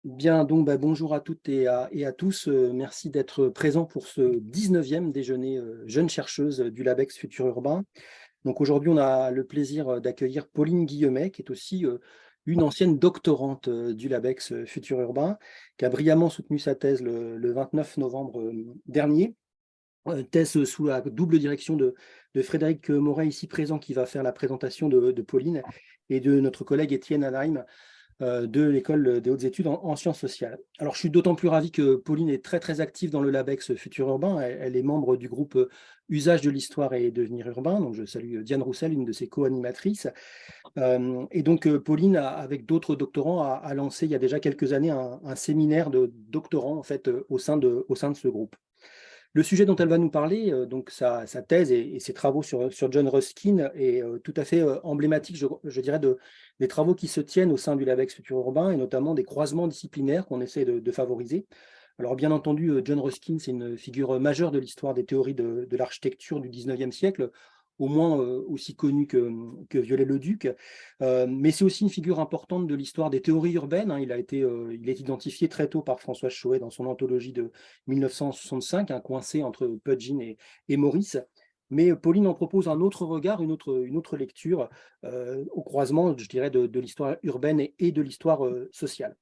Bien, donc bonjour à toutes et à tous. Merci d'être présents pour ce 19e déjeuner jeunes chercheuses du LabEx Futur Urbain. Donc aujourd'hui, on a le plaisir d'accueillir Pauline Guillemet, qui est aussi une ancienne doctorante du LabEx Futur Urbain, qui a brillamment soutenu sa thèse le 29 novembre dernier. Thèse sous la double direction de Frédéric Moret, ici présent, qui va faire la présentation de Pauline, et de notre collègue Étienne Anaheim, de l'École des hautes études en sciences sociales. Alors, je suis d'autant plus ravi que Pauline est très, très active dans le LabEx Futur Urbain. Elle est membre du groupe Usage de l'histoire et devenir urbain. Donc, je salue Diane Roussel, une de ses co-animatrices. Et donc, Pauline, avec d'autres doctorants, a lancé il y a déjà quelques années un séminaire de doctorants en fait, au sein de ce groupe. Le sujet dont elle va nous parler, donc sa thèse et ses travaux sur John Ruskin est tout à fait emblématique, je dirais, des travaux qui se tiennent au sein du LabEx Futur Urbain et notamment des croisements disciplinaires qu'on essaie de favoriser. Alors bien entendu, John Ruskin, c'est une figure majeure de l'histoire des théories de l'architecture du 19e siècle, au moins aussi connu que Viollet-le-Duc. Mais c'est aussi une figure importante de l'histoire des théories urbaines, hein. Il est identifié très tôt par François Choët dans son anthologie de 1965, coincé entre Pudgeon et Maurice. Mais Pauline en propose un autre regard, une autre lecture au croisement, je dirais, de l'histoire urbaine et de l'histoire sociale.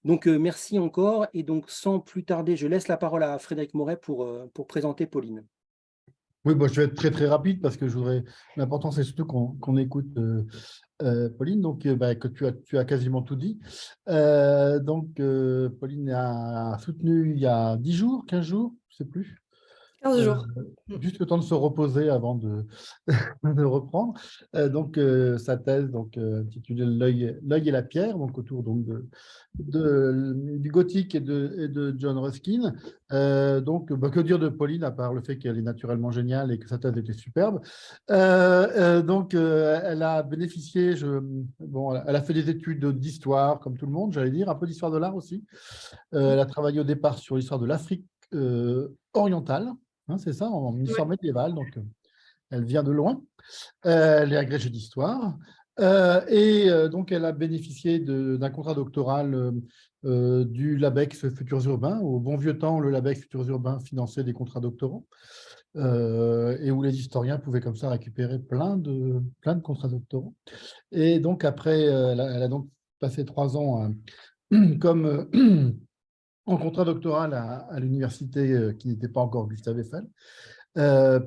Donc, merci encore. Et donc, sans plus tarder, je laisse la parole à Frédéric Moret pour présenter Pauline. Oui, bon, je vais être très très rapide parce que je voudrais. L'important, c'est surtout qu'on écoute Pauline, donc que tu as quasiment tout dit. Pauline a soutenu il y a 10 jours, 15 jours, je ne sais plus. 15 jours. Juste le temps de se reposer avant de, de reprendre. Sa thèse intitulée L'œil et la pierre, donc autour donc, du gothique et de John Ruskin. Que dire de Pauline, à part le fait qu'elle est naturellement géniale et que sa thèse était superbe. Elle a bénéficié, elle a fait des études d'histoire, comme tout le monde, j'allais dire, un peu d'histoire de l'art aussi. Elle a travaillé au départ sur l'histoire de l'Afrique orientale. Hein, c'est ça, en histoire médiévale, donc elle vient de loin. Elle est agrégée d'histoire. Donc, elle a bénéficié d'un contrat doctoral du LabEx Futurs Urbains. Au bon vieux temps, le LabEx Futurs Urbains finançait des contrats doctorants et où les historiens pouvaient comme ça récupérer plein de contrats doctorants. Et donc, après, elle a donc passé 3 ans comme en contrat doctoral à l'université qui n'était pas encore Gustave Eiffel.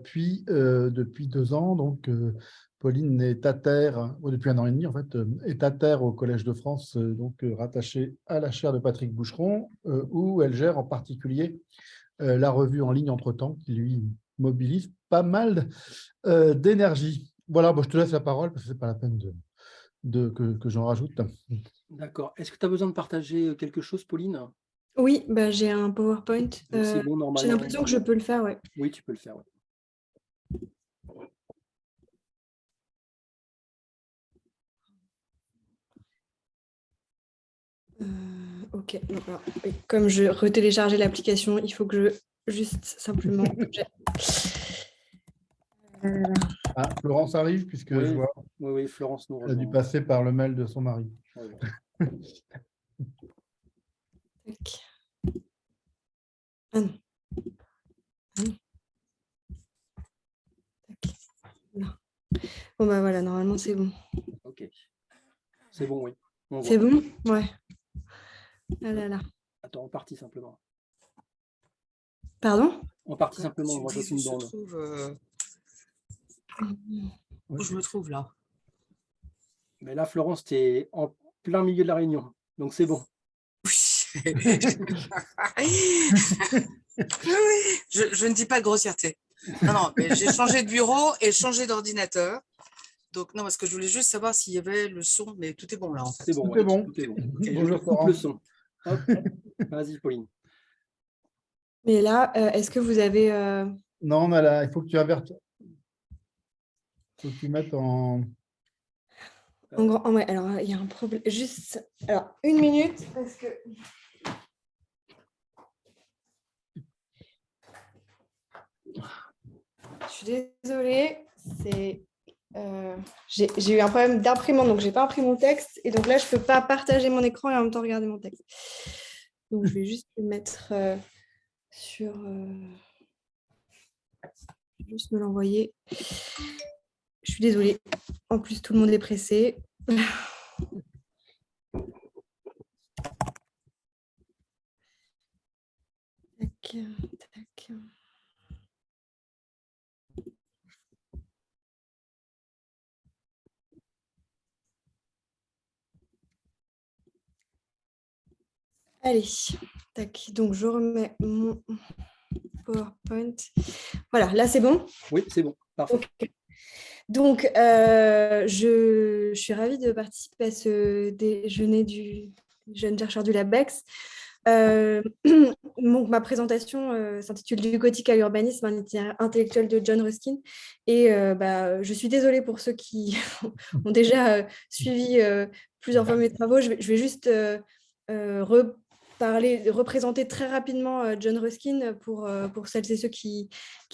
Puis, depuis 2 ans, Pauline est à terre, depuis 1 an et demi en fait, est à terre au Collège de France, rattachée à la chaire de Patrick Boucheron, où elle gère en particulier la revue en ligne Entre-temps, qui lui mobilise pas mal d'énergie. Voilà, bon, je te laisse la parole parce que ce n'est pas la peine que j'en rajoute. D'accord. Est-ce que tu as besoin de partager quelque chose, Pauline? Oui, j'ai un PowerPoint. Donc, c'est bon, J'ai normalement. l'impression que je peux le faire, ouais. Oui, tu peux le faire. Ouais. Ok. Alors, comme je retéléchargeais l'application, il faut que je juste simplement. Florence arrive, puisque Oui, je vois oui, Florence nous qu'elle a dû rejoint. passer par le mail de son mari. Ouais. Tac. Ah non. Ah non. Tac. Là. Bon, voilà, normalement, c'est bon. Ok. C'est bon, oui. C'est bon? Ouais. Ah là là. Attends, en partie simplement. Pardon? En partie simplement, moi je suis dans Où je me trouve là. Mais là, Florence, tu es en plein milieu de la réunion, donc c'est bon. Oui, je ne dis pas de grossièreté. Non, mais j'ai changé de bureau et changé d'ordinateur. Donc, non, parce que je voulais juste savoir s'il y avait le son, mais tout est bon là, en fait. C'est bon, Tout est bon. tout est bon. Okay. Et Bonjour, je coupe le Florence. son. Hop. Vas-y, Pauline. Mais là, est-ce que vous avez… Non, mais là, il faut que tu avertes. Il faut que tu mettes en… Ouais, alors, il y a un problème. Juste… Alors, 1 minute, parce que… Je suis désolée, c'est J'ai eu un problème d'imprimante, donc je n'ai pas imprimé mon texte. Et donc là, je ne peux pas partager mon écran et en même temps regarder mon texte. Donc, je vais juste le mettre sur... juste me l'envoyer. Je suis désolée. En plus, tout le monde est pressé. Tac, tac. Allez, tac. Donc, je remets mon PowerPoint. Voilà, là, c'est bon? Oui, c'est bon, parfait. Okay. Donc, je suis ravie de participer à ce déjeuner du jeune chercheur du LabEx. Donc, ma présentation s'intitule Du gothique à l'urbanisme, un itinéraire intellectuel de John Ruskin. Et je suis désolée pour ceux qui ont déjà suivi plusieurs fois mes travaux. Je vais juste représenter très rapidement John Ruskin pour celles et ceux qui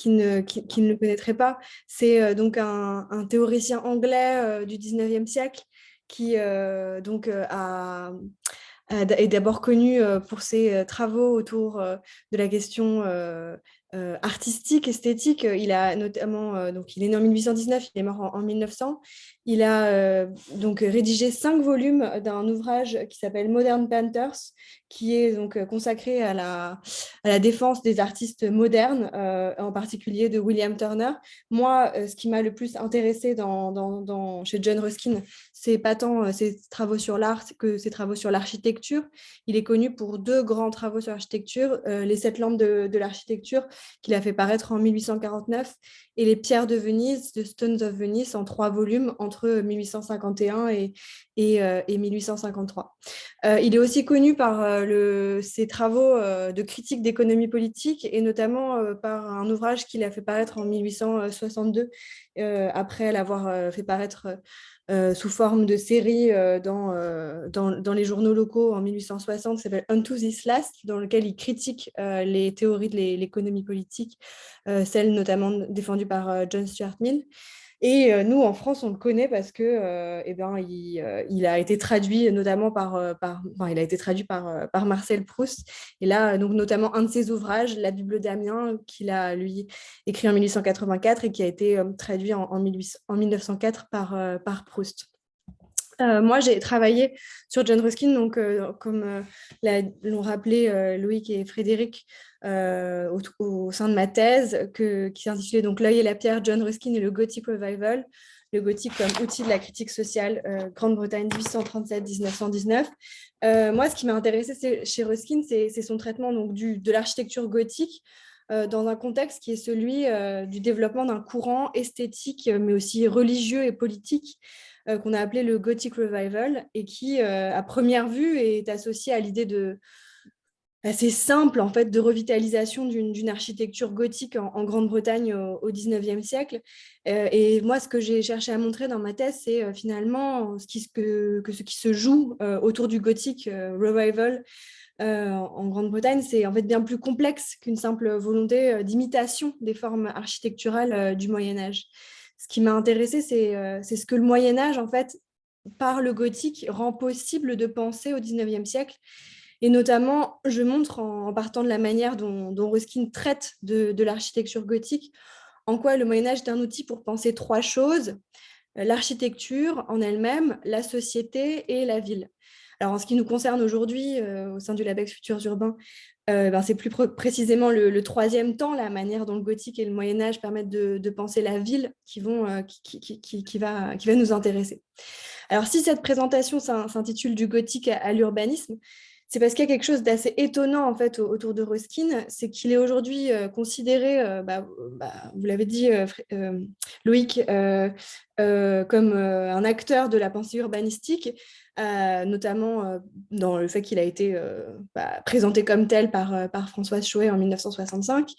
ne le connaîtraient pas. C'est donc un théoricien anglais du 19e siècle qui est d'abord connu pour ses travaux autour de la question artistique, esthétique. Il a notamment, donc il est né en 1819, il est mort en 1900. Il a donc rédigé 5 volumes d'un ouvrage qui s'appelle Modern Painters, qui est donc consacré à la défense des artistes modernes, en particulier de William Turner. Moi, ce qui m'a le plus intéressé chez John Ruskin, c'est pas tant ses travaux sur l'art que ses travaux sur l'architecture. Il est connu pour 2 grands travaux sur l'architecture, les 7 lampes de l'architecture qu'il a fait paraître en 1849 et les pierres de Venise, The Stones of Venice, en 3 volumes entre 1851 et 1853. Il est aussi connu par ses travaux de critique d'économie politique et notamment par un ouvrage qu'il a fait paraître en 1862 après l'avoir fait paraître sous forme de série dans les journaux locaux en 1860, qui s'appelle Unto This Last, dans lequel il critique les théories de l'économie politique, celles notamment défendues par John Stuart Mill. Et nous, en France, on le connaît parce que il a été traduit notamment il a été traduit par Marcel Proust. Et là, donc, notamment un de ses ouvrages, La Bible d'Amiens, qu'il a, lui, écrit en 1884 et qui a été traduit en 1904 par Proust. Moi, j'ai travaillé sur John Ruskin, donc, comme l'ont rappelé Loïc et Frédéric, au sein de ma thèse, qui s'intitulait donc L'œil et la pierre, John Ruskin et le Gothic Revival, le gothique comme outil de la critique sociale, Grande-Bretagne 1837-1919. Moi, ce qui m'a intéressée chez Ruskin, c'est son traitement donc, de l'architecture gothique, dans un contexte qui est celui du développement d'un courant esthétique, mais aussi religieux et politique, qu'on a appelé le Gothic Revival et qui, à première vue, est associé à l'idée assez simple en fait, de revitalisation d'une architecture gothique en Grande-Bretagne au 19e siècle. Et moi, ce que j'ai cherché à montrer dans ma thèse, c'est finalement ce qui se joue autour du Gothic Revival en Grande-Bretagne, c'est en fait bien plus complexe qu'une simple volonté d'imitation des formes architecturales du Moyen-Âge. Ce qui m'a intéressée, c'est ce que le Moyen-Âge, en fait, par le gothique, rend possible de penser au 19e siècle. Et notamment, je montre en partant de la manière dont Ruskin traite de l'architecture gothique, en quoi le Moyen-Âge est un outil pour penser 3 choses, l'architecture en elle-même, la société et la ville. Alors, en ce qui nous concerne aujourd'hui, au sein du LabEx Futurs Urbains, c'est plus précisément le 3e temps, la manière dont le gothique et le Moyen-Âge permettent de penser la ville qui va nous intéresser. Alors, si cette présentation s'intitule Du gothique à l'urbanisme, c'est parce qu'il y a quelque chose d'assez étonnant en fait autour de Ruskin, c'est qu'il est aujourd'hui considéré, vous l'avez dit Loïc, comme un acteur de la pensée urbanistique, notamment dans le fait qu'il a été présenté comme tel par Françoise Choët en 1965.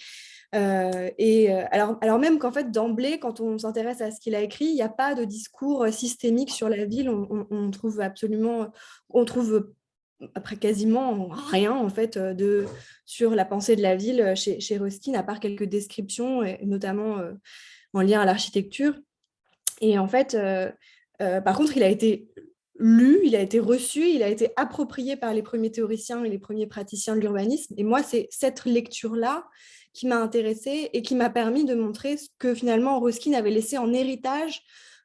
Alors même qu'en fait, d'emblée, quand on s'intéresse à ce qu'il a écrit, il n'y a pas de discours systémique sur la ville. On trouve après quasiment rien en fait sur la pensée de la ville chez Ruskin, à part quelques descriptions, et notamment en lien à l'architecture. Et en fait, par contre, il a été lu, il a été reçu, il a été approprié par les premiers théoriciens et les premiers praticiens de l'urbanisme. Et moi, c'est cette lecture-là qui m'a intéressée et qui m'a permis de montrer ce que finalement Ruskin avait laissé en héritage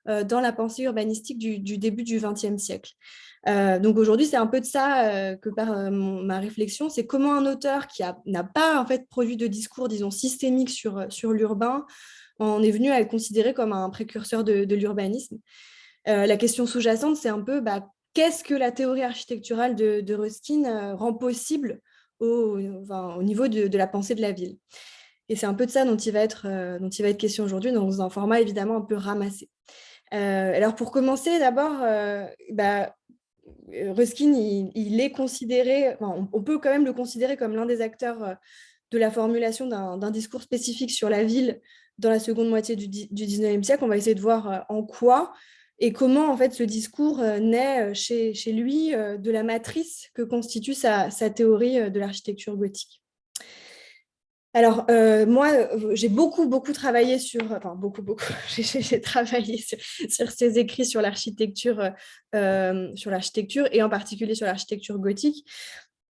dans la pensée urbanistique du début du XXe siècle. Donc aujourd'hui, c'est un peu de ça que part ma réflexion, c'est comment un auteur qui n'a pas en fait produit de discours, disons, systémique sur l'urbain, on est venu à le considérer comme un précurseur de l'urbanisme. La question sous-jacente, c'est un peu qu'est-ce que la théorie architecturale de Ruskin rend possible au niveau de la pensée de la ville. Et c'est un peu de ça dont il va être question aujourd'hui, dans un format évidemment un peu ramassé. Alors pour commencer, d'abord, Ruskin, il est considéré, on peut quand même le considérer comme l'un des acteurs de la formulation d'un discours spécifique sur la ville dans la seconde moitié du 19e siècle. On va essayer de voir en quoi et comment en fait ce discours naît chez lui de la matrice que constitue sa théorie de l'architecture gothique. Alors, moi, j'ai beaucoup travaillé j'ai travaillé sur ses écrits sur l'architecture et en particulier sur l'architecture gothique.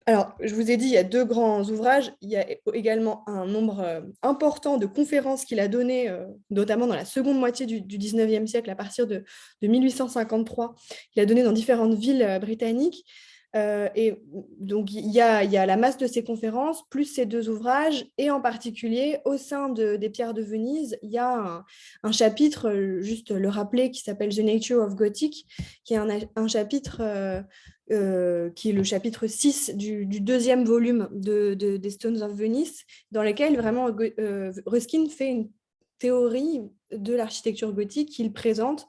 Alors, je vous ai dit, il y a 2 grands ouvrages. Il y a également un nombre important de conférences qu'il a données, notamment dans la seconde moitié du 19e siècle, à partir de 1853. Il a donné dans différentes villes britanniques. Et donc, il y a la masse de ces conférences, plus ces 2 ouvrages, et en particulier, au sein des Pierres de Venise, il y a un chapitre, juste le rappeler, qui s'appelle The Nature of Gothic, qui est un chapitre qui est le chapitre 6 du 2e volume des Stones of Venice, dans lequel vraiment Ruskin fait une théorie de l'architecture gothique qu'il présente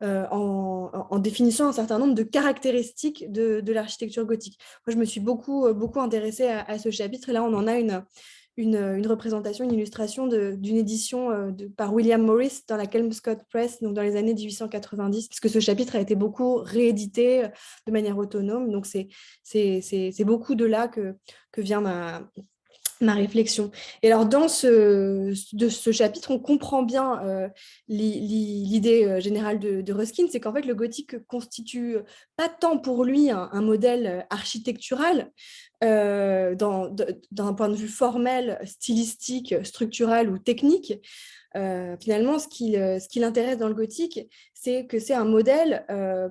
en définissant un certain nombre de caractéristiques de l'architecture gothique. Moi, je me suis beaucoup intéressée à ce chapitre. Et là, on en a une représentation, une illustration d'une édition par William Morris dans la Kelmscott Press, donc dans les années 1890, puisque ce chapitre a été beaucoup réédité de manière autonome. Donc, c'est beaucoup de là que vient ma réflexion. Et alors, de ce chapitre, on comprend bien l'idée générale de Ruskin, c'est qu'en fait, le gothique constitue pas tant pour lui un modèle architectural, d'un point de vue formel, stylistique, structural ou technique. Finalement, ce qui l'intéresse dans le gothique, c'est que c'est un modèle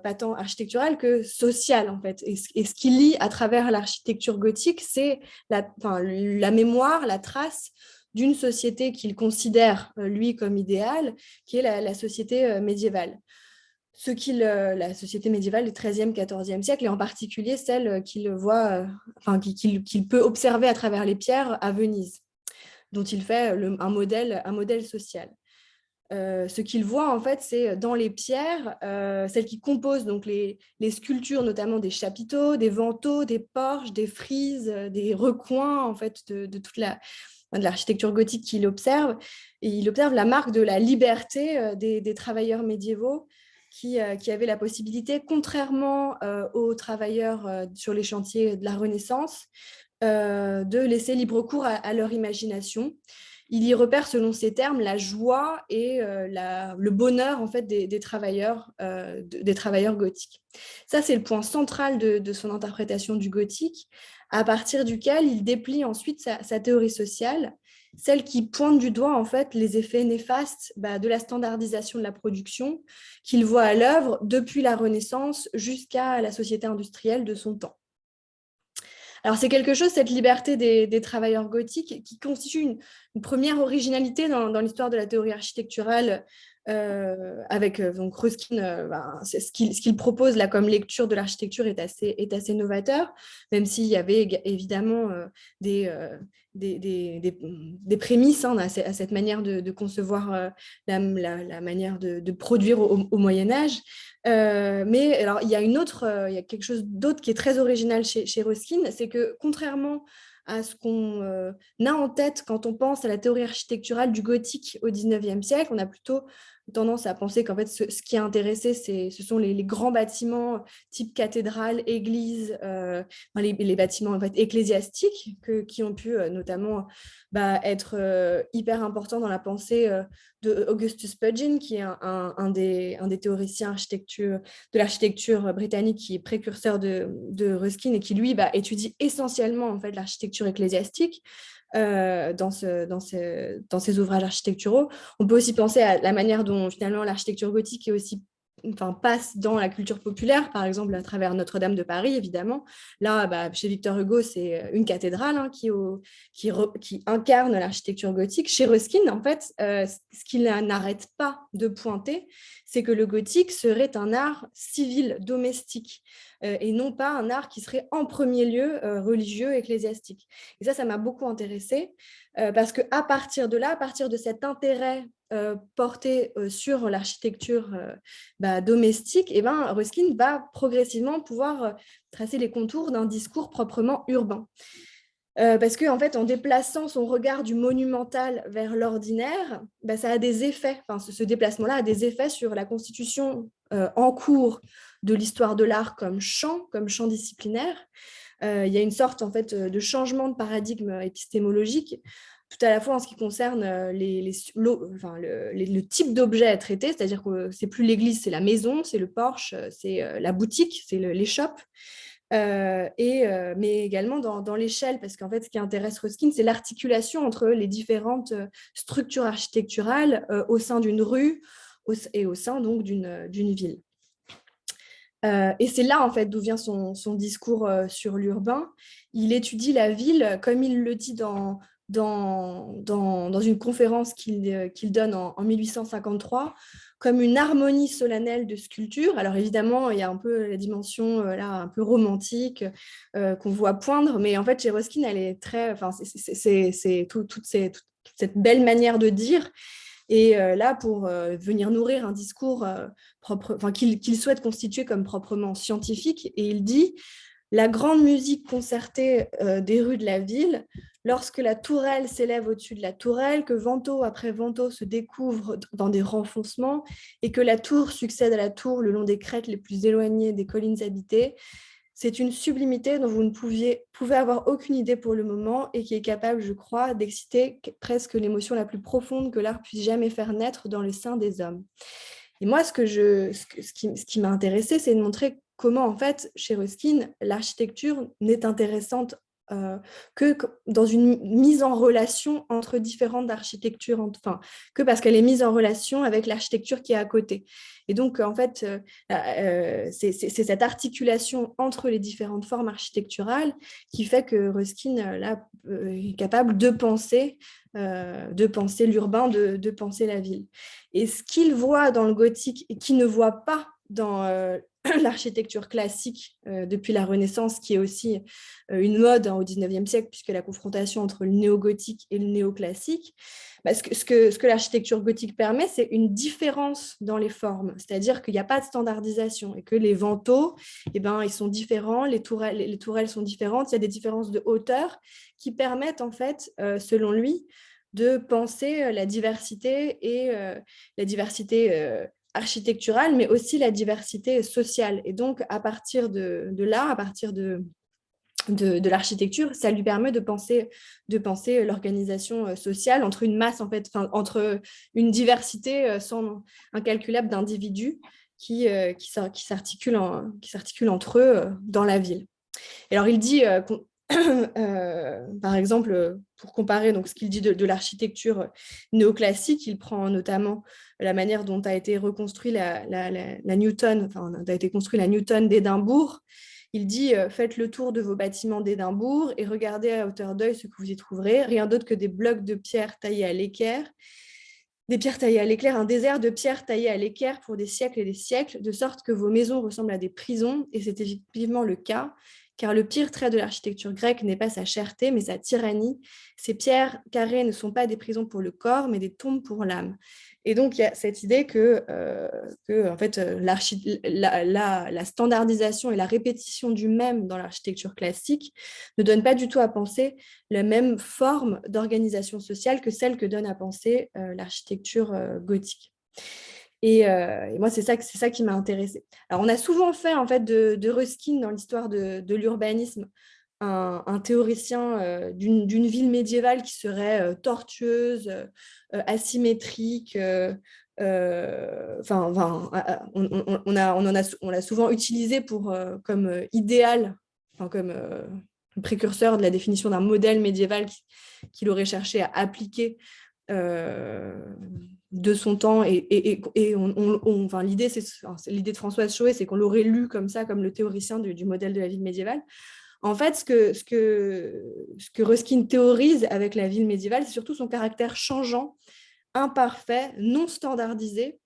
pas tant architectural que social, en fait. Et ce qui lie à travers l'architecture gothique, c'est la mémoire, la trace d'une société qu'il considère, lui, comme idéale, qui est la société médiévale. La société médiévale du XIIIe, XIVe siècle, et en particulier celle qu'il peut observer à travers les pierres à Venise, dont il fait un modèle social. Ce qu'il voit, en fait, c'est dans les pierres, celles qui composent donc les sculptures, notamment des chapiteaux, des vantaux, des porches, des frises, des recoins, en fait, de toute de l'architecture gothique qu'il observe. Et il observe la marque de la liberté des travailleurs médiévaux qui avaient la possibilité, contrairement aux travailleurs sur les chantiers de la Renaissance, de laisser libre cours à leur imagination. Il y repère, selon ses termes, la joie et le bonheur, en fait, des travailleurs gothiques. Ça, c'est le point central de son interprétation du gothique, à partir duquel il déplie ensuite sa théorie sociale, celle qui pointe du doigt, en fait, les effets néfastes de la standardisation de la production qu'il voit à l'œuvre depuis la Renaissance jusqu'à la société industrielle de son temps. Alors, c'est quelque chose, cette liberté des travailleurs gothiques, qui constitue une première originalité dans l'histoire de la théorie architecturale, avec donc Ruskin. Ce qu'il propose là comme lecture de l'architecture est assez novateur, même s'il y avait évidemment des prémices à cette manière de concevoir la manière de produire au Moyen-Âge. Mais alors, il y a quelque chose d'autre qui est très original chez Ruskin, c'est que contrairement à ce qu'on a en tête quand on pense à la théorie architecturale du gothique au XIXe siècle, on a plutôt tendance à penser qu'en fait, ce qui a intéressé, ce sont les grands bâtiments type cathédrale, église, les bâtiments en fait, ecclésiastiques qui ont pu notamment être hyper importants dans la pensée de Augustus Pugin, qui est un des théoriciens de l'architecture britannique, qui est précurseur de Ruskin et qui, lui, étudie essentiellement en fait, l'architecture ecclésiastique dans ses ouvrages architecturaux. On peut aussi penser à la manière dont finalement l'architecture gothique est aussi passe dans la culture populaire, par exemple à travers Notre-Dame de Paris, évidemment. Là, chez Victor Hugo, c'est une cathédrale qui incarne l'architecture gothique. Chez Ruskin, en fait, ce qu'il n'arrête pas de pointer, c'est que le gothique serait un art civil, domestique, et non pas un art qui serait en premier lieu religieux, ecclésiastique. Et ça m'a beaucoup intéressée, parce qu'à partir de là, à partir de cet intérêt porté sur l'architecture domestique, Ruskin va progressivement pouvoir tracer les contours d'un discours proprement urbain. Parce qu'en fait, en déplaçant son regard du monumental vers l'ordinaire, ça a des effets, ce déplacement-là a des effets sur la constitution en cours de l'histoire de l'art comme champ disciplinaire. Il y a une sorte en fait, de changement de paradigme épistémologique, tout à la fois en ce qui concerne le type d'objet à traiter, c'est-à-dire que c'est plus l'église, c'est la maison, c'est le porche, c'est la boutique, c'est l'échoppe, mais également dans l'échelle, parce qu'en fait, ce qui intéresse Ruskin, c'est l'articulation entre les différentes structures architecturales au sein d'une rue et au sein donc d'une ville. Et c'est là, en fait, d'où vient son discours sur l'urbain. Il étudie la ville, comme il le dit dans une conférence qu'il donne en 1853, comme une harmonie solennelle de sculpture. Alors évidemment, il y a un peu la dimension là, un peu romantique qu'on voit poindre, mais en fait, chez Ruskin, elle est très... c'est toute cette belle manière de dire. Et là, pour venir nourrir un discours qu'il souhaite constituer comme proprement scientifique, et il dit « La grande musique concertée des rues de la ville, lorsque la tourelle s'élève au-dessus de la tourelle, que vantaux après vantaux se découvrent dans des renfoncements, et que la tour succède à la tour le long des crêtes les plus éloignées des collines habitées, c'est une sublimité dont vous ne pouvez avoir aucune idée pour le moment et qui est capable, je crois, d'exciter presque l'émotion la plus profonde que l'art puisse jamais faire naître dans le sein des hommes. » Et moi, ce qui m'a intéressée, c'est de montrer comment, en fait, chez Ruskin, l'architecture n'est intéressante que dans une mise en relation entre différentes architectures, que parce qu'elle est mise en relation avec l'architecture qui est à côté. Et donc, en fait, c'est cette articulation entre les différentes formes architecturales qui fait que Ruskin là, est capable de penser l'urbain, de penser la ville. Et ce qu'il voit dans le gothique et qu'il ne voit pas dans l'architecture classique depuis la Renaissance, qui est aussi une mode au XIXe siècle, puisque la confrontation entre le néo-gothique et le néoclassique, ce que l'architecture gothique permet, c'est une différence dans les formes, c'est-à-dire qu'il n'y a pas de standardisation et que les vantaux, ils sont différents, les tourelles sont différentes, il y a des différences de hauteur qui permettent, en fait, selon lui, de penser la diversité et la diversité architecturale, mais aussi la diversité sociale. Et donc, à partir de là, à partir de l'architecture, ça lui permet de penser l'organisation sociale entre une masse, en fait, entre une diversité incalculable d'individus qui s'articulent entre eux dans la ville. Et alors, il dit par exemple, pour comparer donc, ce qu'il dit de l'architecture néoclassique, il prend notamment la manière dont a été reconstruit la Newton, a été construit la Newton d'Édimbourg. Il dit « Faites le tour de vos bâtiments d'Édimbourg et regardez à hauteur d'œil ce que vous y trouverez. Rien d'autre que des blocs de pierre taillés à l'équerre. Des pierres taillées à l'éclair, un désert de pierres taillées à l'équerre pour des siècles et des siècles, de sorte que vos maisons ressemblent à des prisons, et c'est effectivement le cas. Car le pire trait de l'architecture grecque n'est pas sa cherté, mais sa tyrannie. Ces pierres carrées ne sont pas des prisons pour le corps, mais des tombes pour l'âme. » Et donc, il y a cette idée que en fait, la standardisation et la répétition du même dans l'architecture classique ne donnent pas du tout à penser la même forme d'organisation sociale que celle que donne à penser l'architecture gothique. Et moi, c'est ça qui m'a intéressée. Alors, on a souvent fait en fait de Ruskin dans l'histoire de l'urbanisme un théoricien d'une ville médiévale qui serait tortueuse, asymétrique. On l'a souvent utilisé comme idéal, comme précurseur de la définition d'un modèle médiéval qu'il aurait cherché à appliquer de son temps. L'idée de Françoise Choët, c'est qu'on l'aurait lu comme ça, comme le théoricien du modèle de la ville médiévale. En fait, ce que Ruskin théorise avec la ville médiévale, c'est surtout son caractère changeant, imparfait, non standardisé.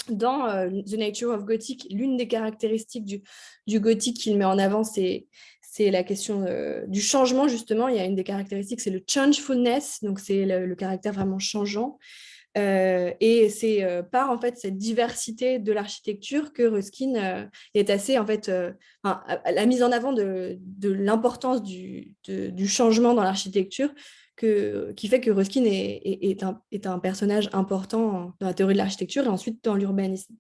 Dans The Nature of Gothic, l'une des caractéristiques du gothique qu'il met en avant, c'est la question du changement, justement. Il y a une des caractéristiques, c'est le changefulness, donc c'est le caractère vraiment changeant. Et c'est par en fait cette diversité de l'architecture que Ruskin est assez en fait la mise en avant de l'importance du changement dans l'architecture qui fait que Ruskin est un personnage important dans la théorie de l'architecture et ensuite dans l'urbanisme.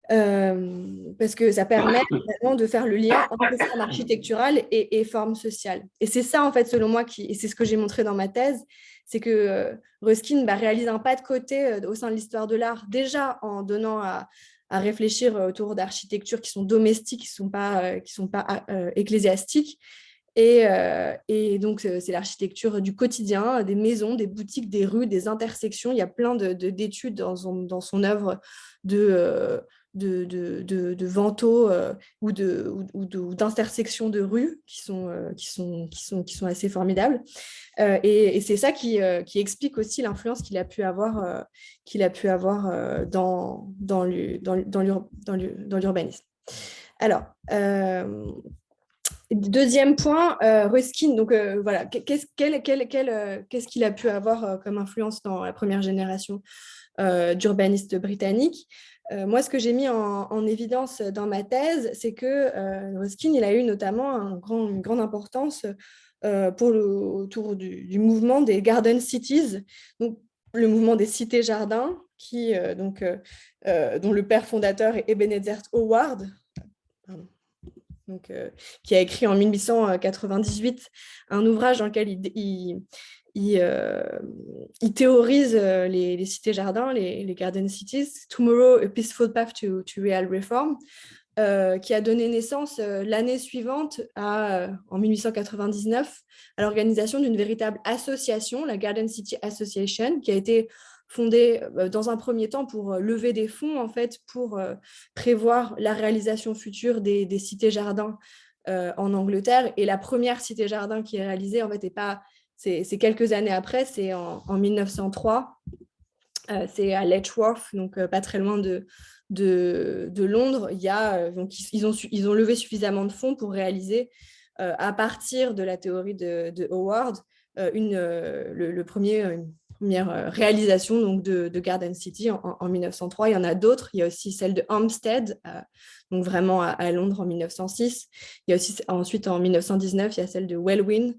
Parce que ça permet vraiment de faire le lien entre forme architecturale et forme sociale. Et c'est ça, en fait, selon moi, et c'est ce que j'ai montré dans ma thèse, c'est que Ruskin réalise un pas de côté au sein de l'histoire de l'art, déjà en donnant à réfléchir autour d'architectures qui sont domestiques, qui sont pas ecclésiastiques. Et donc, c'est l'architecture du quotidien, des maisons, des boutiques, des rues, des intersections. Il y a plein d'études dans son œuvre de vantaux ou d'intersections de rues qui sont assez formidables. Et c'est ça qui explique aussi l'influence qu'il a pu avoir dans l'urbanisme. Alors, deuxième point, Ruskin, donc voilà, qu'est-ce qu'il a pu avoir comme influence dans la première génération d'urbanistes britanniques. Moi, ce que j'ai mis en évidence dans ma thèse, c'est que Ruskin, il a eu notamment une grande importance autour du mouvement des Garden Cities, donc le mouvement des cités-jardins, dont le père fondateur est Ebenezer Howard. Pardon. Donc, qui a écrit en 1898 un ouvrage dans lequel il théorise les cités-jardins, les Garden Cities, Tomorrow, a Peaceful Path to Real Reform, qui a donné naissance l'année suivante, en 1899, à l'organisation d'une véritable association, la Garden City Association, qui a été fondée dans un premier temps pour lever des fonds, en fait, pour prévoir la réalisation future des cités-jardins en Angleterre. Et la première cité-jardin qui est réalisée, en fait, c'est quelques années après, c'est en 1903. C'est à Letchworth, donc pas très loin de Londres. Ils ont levé suffisamment de fonds pour réaliser, à partir de la théorie de Howard, une première réalisation donc de Garden City en 1903. Il y en a d'autres. Il y a aussi celle de Hampstead, donc vraiment à Londres en 1906. Il y a aussi ensuite en 1919, il y a celle de Welwyn.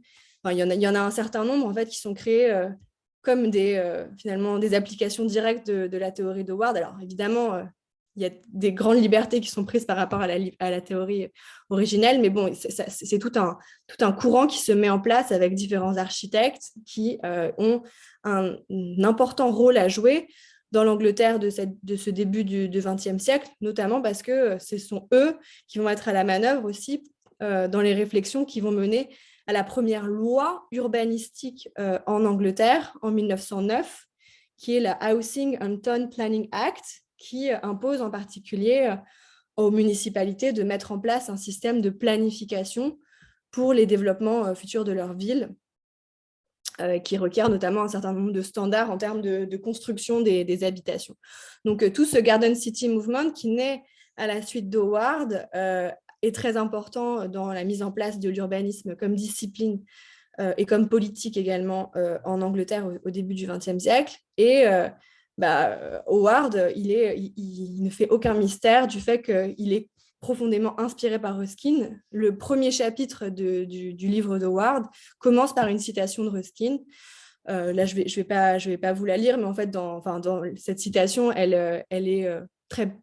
Enfin, il y en a un certain nombre en fait qui sont créés comme finalement des applications directes de la théorie de Howard. Alors évidemment, il y a des grandes libertés qui sont prises par rapport à la théorie originelle, mais bon, c'est tout un courant qui se met en place avec différents architectes qui ont un important rôle à jouer dans l'Angleterre de ce début du XXe siècle, notamment parce que ce sont eux qui vont être à la manœuvre aussi dans les réflexions qui vont mener à la première loi urbanistique en Angleterre en 1909, qui est la Housing and Town Planning Act, qui impose en particulier aux municipalités de mettre en place un système de planification pour les développements futurs de leur ville, qui requiert notamment un certain nombre de standards en termes de construction des habitations. Donc, tout ce Garden City Movement qui naît à la suite d'Howard est très important dans la mise en place de l'urbanisme comme discipline et comme politique également en Angleterre au début du XXe siècle. Et Howard, il ne fait aucun mystère du fait qu'il est profondément inspiré par Ruskin. Le premier chapitre du livre d'Howard commence par une citation de Ruskin là, je vais pas vous la lire, mais en fait, dans cette citation, elle est très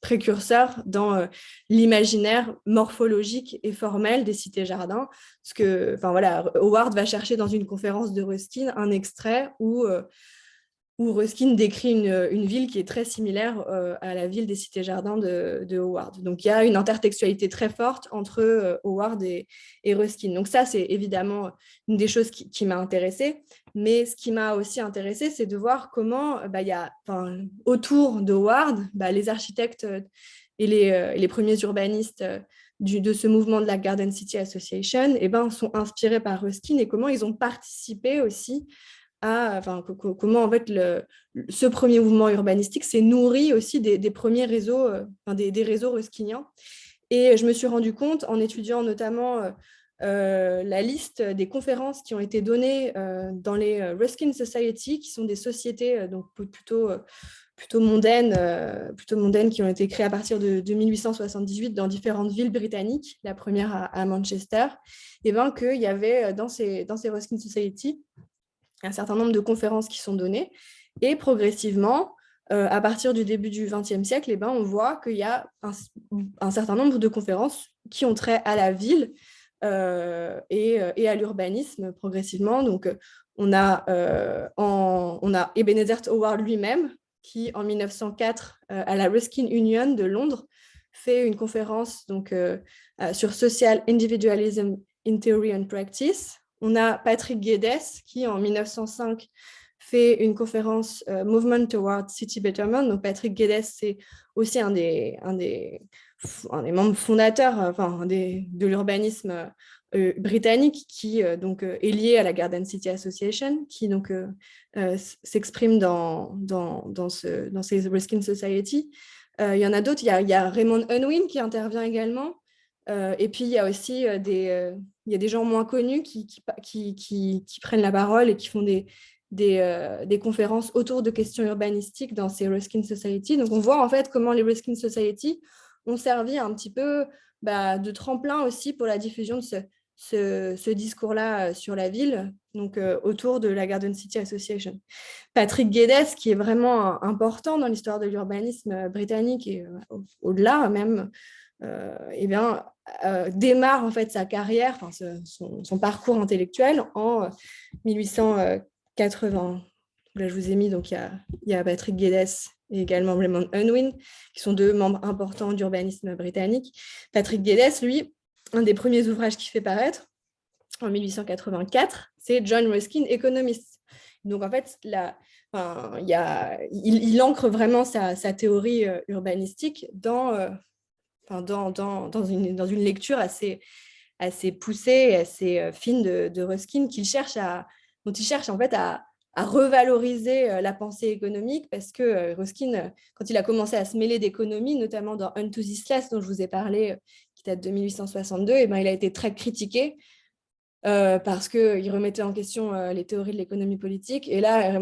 précurseur dans l'imaginaire morphologique et formel des cités-jardins. Parce que, Howard va chercher dans une conférence de Ruskin un extrait où Ruskin décrit une ville qui est très similaire à la ville des cités-jardins de Howard. Donc, il y a une intertextualité très forte entre Howard et Ruskin. Donc, ça, c'est évidemment une des choses qui m'a intéressée. Mais ce qui m'a aussi intéressée, c'est de voir comment, autour de Howard, les architectes et les premiers urbanistes de ce mouvement de la Garden City Association sont inspirés par Ruskin et comment ils ont participé aussi comment en fait ce premier mouvement urbanistique s'est nourri aussi des premiers réseaux, des réseaux ruskiniens. Et je me suis rendu compte en étudiant notamment la liste des conférences qui ont été données dans les Ruskin Society, qui sont des sociétés donc plutôt mondaines qui ont été créées à partir de 1878 dans différentes villes britanniques, la première à Manchester, qu'il y avait dans ces Ruskin Society un certain nombre de conférences qui sont données. Et progressivement, à partir du début du XXe siècle, on voit qu'il y a un certain nombre de conférences qui ont trait à la ville et à l'urbanisme progressivement. Donc, on a Ebenezer Howard lui-même qui, en 1904, à la Ruskin Union de Londres, fait une conférence sur Social Individualism in Theory and Practice. On a Patrick Geddes qui, en 1905, fait une conférence Movement Towards City Betterment. Donc, Patrick Geddes, c'est aussi un des membres fondateurs de l'urbanisme britannique qui est lié à la Garden City Association, qui s'exprime dans ces Ruskin Society. Il y en a d'autres. Il y a Raymond Unwin qui intervient également. Et puis, il y a aussi des gens moins connus qui prennent la parole et qui font des conférences autour de questions urbanistiques dans ces Ruskin Society. Donc, on voit en fait comment les Ruskin Society ont servi un petit peu de tremplin aussi pour la diffusion de ce discours-là sur la ville, donc autour de la Garden City Association. Patrick Geddes, qui est vraiment important dans l'histoire de l'urbanisme britannique et au-delà même, démarre en fait sa carrière, son parcours intellectuel en 1880. Là, je vous ai mis, donc il y a Patrick Geddes et également Raymond Unwin, qui sont deux membres importants d'urbanisme britannique. Patrick Geddes, lui, un des premiers ouvrages qu'il fait paraître en 1884, c'est John Ruskin, Economist. Donc en fait, il ancre vraiment sa théorie urbanistique dans une lecture assez poussée et assez fine de Ruskin, dont il cherche en fait à revaloriser la pensée économique, parce que Ruskin, quand il a commencé à se mêler d'économie, notamment dans Unto This Last, dont je vous ai parlé, qui date de 1862, il a été très critiqué parce qu'il remettait en question les théories de l'économie politique. Et là,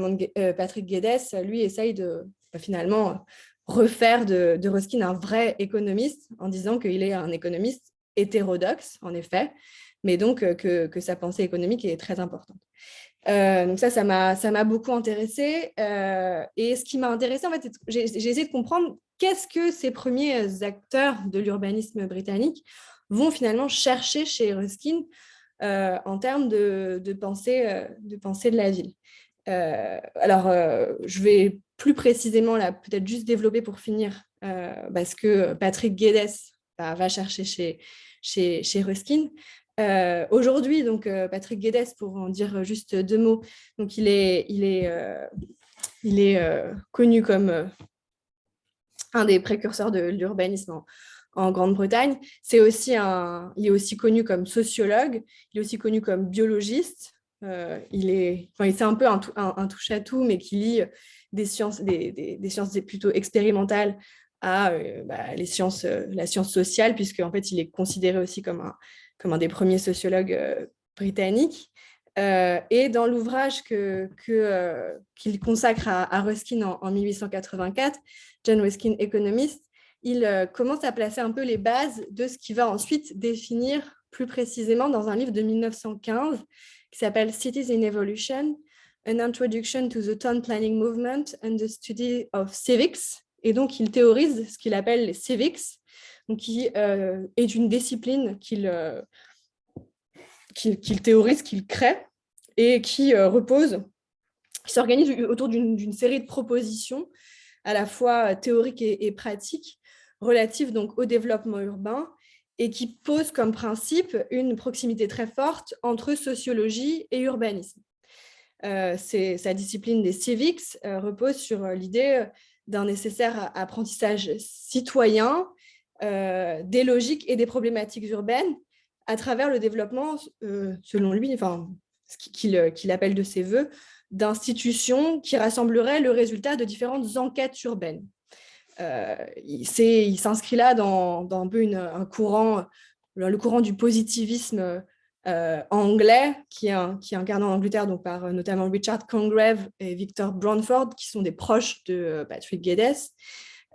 Patrick Geddes, lui, essaye de finalement refaire de Ruskin un vrai économiste, en disant qu'il est un économiste hétérodoxe, en effet, mais donc que sa pensée économique est très importante. Donc ça m'a beaucoup intéressée. Et ce qui m'a intéressée, en fait, j'ai essayé de comprendre qu'est-ce que ces premiers acteurs de l'urbanisme britannique vont finalement chercher chez Ruskin en termes de pensée de la ville. Je vais plus précisément là, peut-être juste développer pour finir, parce que Patrick Geddes va chercher chez Ruskin. Aujourd'hui, donc Patrick Geddes, pour en dire juste deux mots, donc il est connu comme un des précurseurs de l'urbanisme en Grande-Bretagne. Il est aussi connu comme sociologue, il est aussi connu comme biologiste. C'est un peu un touche-à-tout, mais qui lie des sciences plutôt expérimentales à la science sociale, puisque en fait, il est considéré aussi comme un des premiers sociologues britanniques. Et dans l'ouvrage qu'il consacre à Ruskin en 1884, John Ruskin, Economist, il commence à placer un peu les bases de ce qu'il va ensuite définir plus précisément dans un livre de 1915 qui s'appelle Cities in Evolution, An Introduction to the Town Planning Movement and the Study of Civics. Et donc, il théorise ce qu'il appelle les civics, donc qui est une discipline qu'il théorise, qu'il crée, et qui s'organise autour d'une série de propositions, à la fois théoriques et pratiques, relatives donc au développement urbain, et qui pose comme principe une proximité très forte entre sociologie et urbanisme. Sa discipline des civics repose sur l'idée d'un nécessaire apprentissage citoyen des logiques et des problématiques urbaines à travers le développement, selon lui, enfin, ce qu'il appelle de ses voeux, d'institutions qui rassembleraient le résultat de différentes enquêtes urbaines. Il s'inscrit là dans un peu un courant, le courant du positivisme anglais, qui est incarné en Angleterre donc par notamment Richard Congreve et Victor Brownford, qui sont des proches de Patrick Geddes.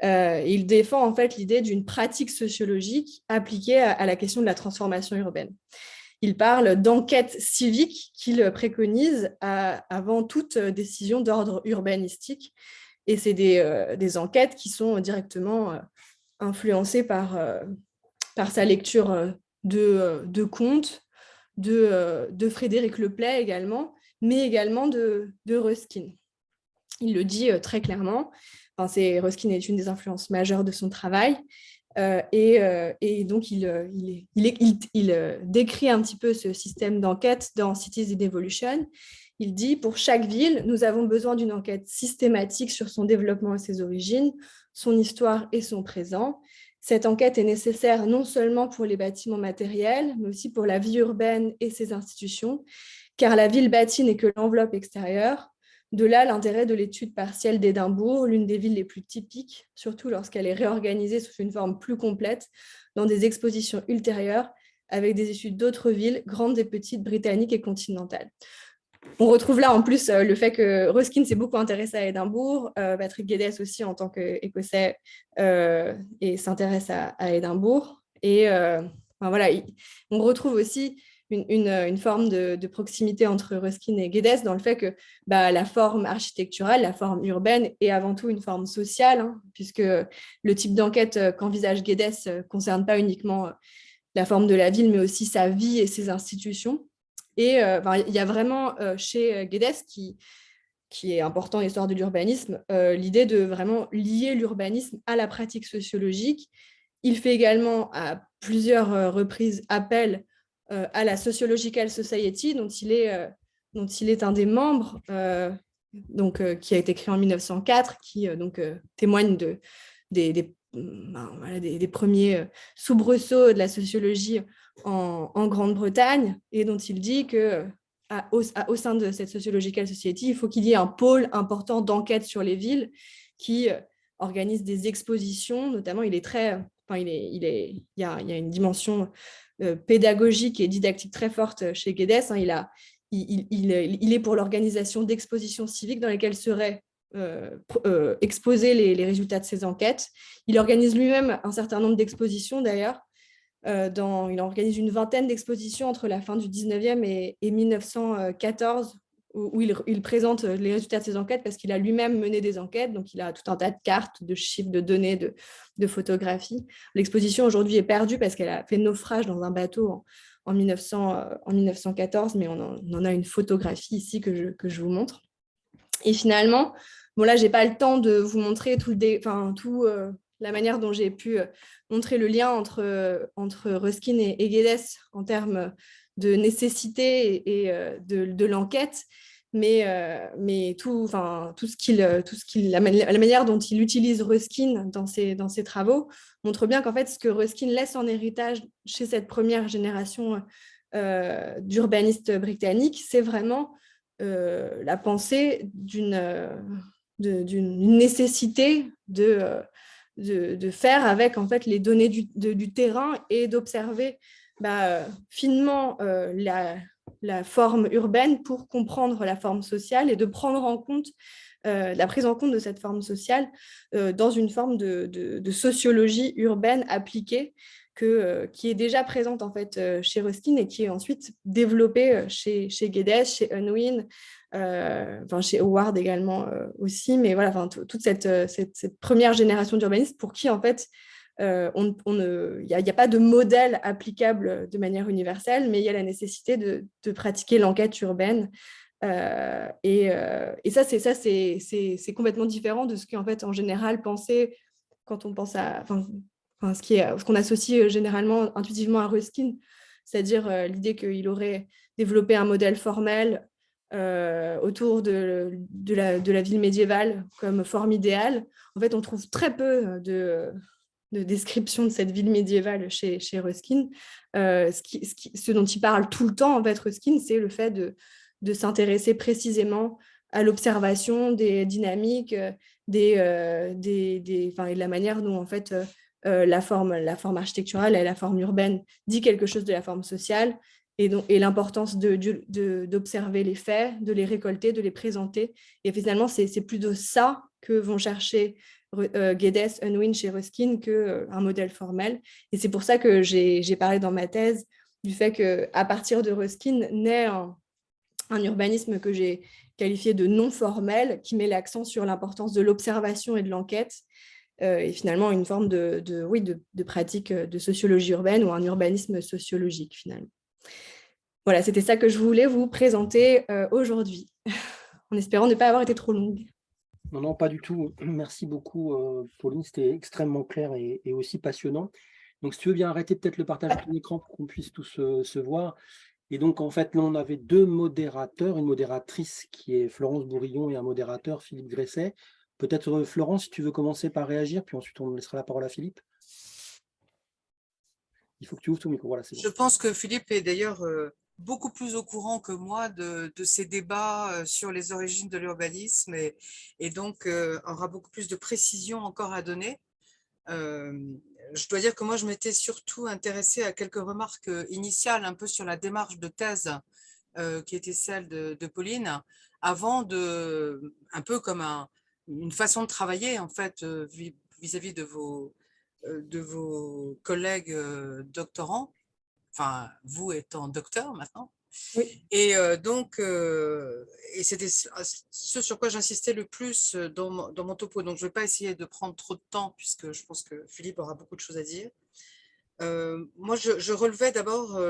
Il défend en fait l'idée d'une pratique sociologique appliquée à la question de la transformation urbaine. Il parle d'enquête civique qu'il préconise avant toute décision d'ordre urbanistique. Et c'est des enquêtes qui sont directement influencées par sa lecture de contes, de Frédéric Leplay également, mais également de Ruskin. Il le dit très clairement. Ruskin est une des influences majeures de son travail. Et donc, il décrit un petit peu ce système d'enquête dans Cities in Evolution. Il dit, pour chaque ville, nous avons besoin d'une enquête systématique sur son développement et ses origines, son histoire et son présent. Cette enquête est nécessaire non seulement pour les bâtiments matériels, mais aussi pour la vie urbaine et ses institutions, car la ville bâtie n'est que l'enveloppe extérieure. De là, l'intérêt de l'étude partielle d'Édimbourg, l'une des villes les plus typiques, surtout lorsqu'elle est réorganisée sous une forme plus complète, dans des expositions ultérieures, avec des études d'autres villes, grandes et petites, britanniques et continentales. On retrouve là en plus le fait que Ruskin s'est beaucoup intéressé à Édimbourg, Patrick Geddes aussi en tant qu'Écossais et s'intéresse à Édimbourg. Et voilà, on retrouve aussi une forme de proximité entre Ruskin et Geddes dans le fait que la forme architecturale, la forme urbaine est avant tout une forme sociale, puisque le type d'enquête qu'envisage Geddes ne concerne pas uniquement la forme de la ville, mais aussi sa vie et ses institutions. Et il y a vraiment chez Geddes, qui est important dans l'histoire de l'urbanisme, l'idée de vraiment lier l'urbanisme à la pratique sociologique. Il fait également à plusieurs reprises appel à la Sociological Society, dont il est un des membres, qui a été créé en 1904, qui témoigne des premiers soubresauts de la sociologie en Grande-Bretagne, et dont il dit qu'au sein de cette Sociological Society, il faut qu'il y ait un pôle important d'enquête sur les villes qui organise des expositions, notamment il y a une dimension pédagogique et didactique très forte chez Geddes. Il est pour l'organisation d'expositions civiques dans lesquelles seraient exposer les résultats de ses enquêtes. Il organise lui-même un certain nombre d'expositions d'ailleurs. Il organise une vingtaine d'expositions entre la fin du 19e et 1914 où il présente les résultats de ses enquêtes parce qu'il a lui-même mené des enquêtes, donc il a tout un tas de cartes, de chiffres, de données, de photographies. L'exposition aujourd'hui est perdue parce qu'elle a fait naufrage dans un bateau en 1914, mais on en a une photographie ici que je vous montre. Et finalement, là, je n'ai pas le temps de vous montrer la manière dont j'ai pu montrer le lien entre Ruskin et Geddes en termes de nécessité et de l'enquête, mais la manière dont il utilise Ruskin dans ses travaux montre bien qu'en fait, ce que Ruskin laisse en héritage chez cette première génération d'urbanistes britanniques, c'est vraiment la pensée d'une nécessité de faire avec en fait les données du terrain et d'observer finement la forme urbaine pour comprendre la forme sociale et de prendre en compte la prise en compte de cette forme sociale dans une forme de sociologie urbaine appliquée qui est déjà présente en fait chez Ruskin et qui est ensuite développée chez Guedes, chez Unwin, chez Howard également aussi, mais voilà, toute cette première génération d'urbanistes pour qui en fait il n'y a pas de modèle applicable de manière universelle, mais il y a la nécessité de pratiquer l'enquête urbaine. Et ça, c'est complètement différent de ce qu'en fait, en général, penser quand on pense à ce qu'on associe généralement intuitivement à Ruskin, c'est-à-dire l'idée qu'il aurait développé un modèle formel autour de la ville médiévale comme forme idéale. En fait, on trouve très peu de description de cette ville médiévale chez Ruskin. Ce dont il parle tout le temps, en fait, Ruskin, c'est le fait de s'intéresser précisément à l'observation des dynamiques, et de la manière dont, en fait, la forme architecturale et la forme urbaine dit quelque chose de la forme sociale, et l'importance d'observer les faits, de les récolter, de les présenter. Et finalement, c'est plutôt ça que vont chercher Guedes, Unwin chez Ruskin qu'un modèle formel. Et c'est pour ça que j'ai parlé dans ma thèse du fait qu'à partir de Ruskin naît un urbanisme que j'ai qualifié de non formel, qui met l'accent sur l'importance de l'observation et de l'enquête, et finalement une forme de pratique de sociologie urbaine ou un urbanisme sociologique finalement. Voilà, c'était ça que je voulais vous présenter aujourd'hui, en espérant ne pas avoir été trop longue. Non, non, pas du tout. Merci beaucoup, Pauline. C'était extrêmement clair et aussi passionnant. Donc, si tu veux bien arrêter peut-être le partage de ton écran pour qu'on puisse tous se voir. Et donc, en fait, là, on avait deux modérateurs, une modératrice qui est Florence Bourillon et un modérateur, Philippe Gresset. Peut-être, Florence, si tu veux commencer par réagir, puis ensuite, on laissera la parole à Philippe. Il faut que tu ouvres ton micro. Voilà, c'est bon. Je pense que Philippe est d'ailleurs beaucoup plus au courant que moi de ces débats sur les origines de l'urbanisme et donc aura beaucoup plus de précision encore à donner. Je dois dire que moi, je m'étais surtout intéressée à quelques remarques initiales un peu sur la démarche de thèse qui était celle de Pauline, avant un peu comme une façon de travailler en fait vis-à-vis de vos collègues doctorants, enfin vous étant docteur maintenant. Oui. Et donc, et c'était ce sur quoi j'insistais le plus dans mon topo. Donc, je ne vais pas essayer de prendre trop de temps puisque je pense que Philippe aura beaucoup de choses à dire. Moi, je relevais d'abord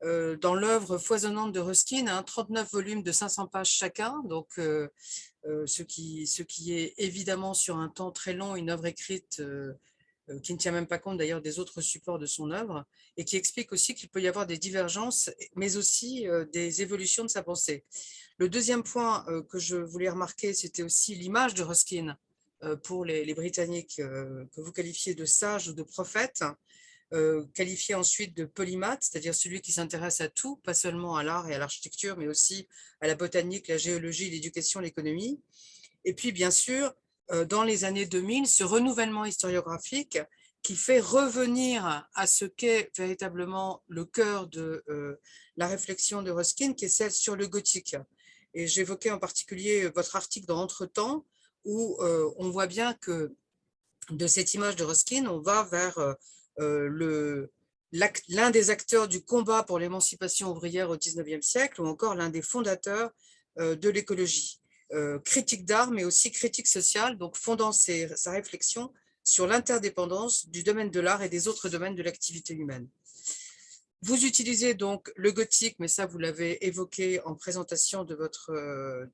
dans l'œuvre foisonnante de Ruskin, 39 volumes de 500 pages chacun. Donc, ce qui est évidemment sur un temps très long, une œuvre écrite qui ne tient même pas compte d'ailleurs des autres supports de son œuvre, et qui explique aussi qu'il peut y avoir des divergences, mais aussi des évolutions de sa pensée. Le deuxième point que je voulais remarquer, c'était aussi l'image de Ruskin pour les Britanniques, que vous qualifiez de sage ou de prophète, qualifié ensuite de polymathe, c'est-à-dire celui qui s'intéresse à tout, pas seulement à l'art et à l'architecture, mais aussi à la botanique, la géologie, l'éducation, l'économie. Et puis, bien sûr, dans les années 2000, ce renouvellement historiographique qui fait revenir à ce qu'est véritablement le cœur de la réflexion de Ruskin, qui est celle sur le gothique. Et j'évoquais en particulier votre article dans Entre-temps, où on voit bien que de cette image de Ruskin, on va vers l'un des acteurs du combat pour l'émancipation ouvrière au XIXe siècle, ou encore l'un des fondateurs de l'écologie. Critique d'art, mais aussi critique sociale, donc fondant sa réflexion sur l'interdépendance du domaine de l'art et des autres domaines de l'activité humaine. Vous utilisez donc le gothique, mais ça vous l'avez évoqué en présentation de votre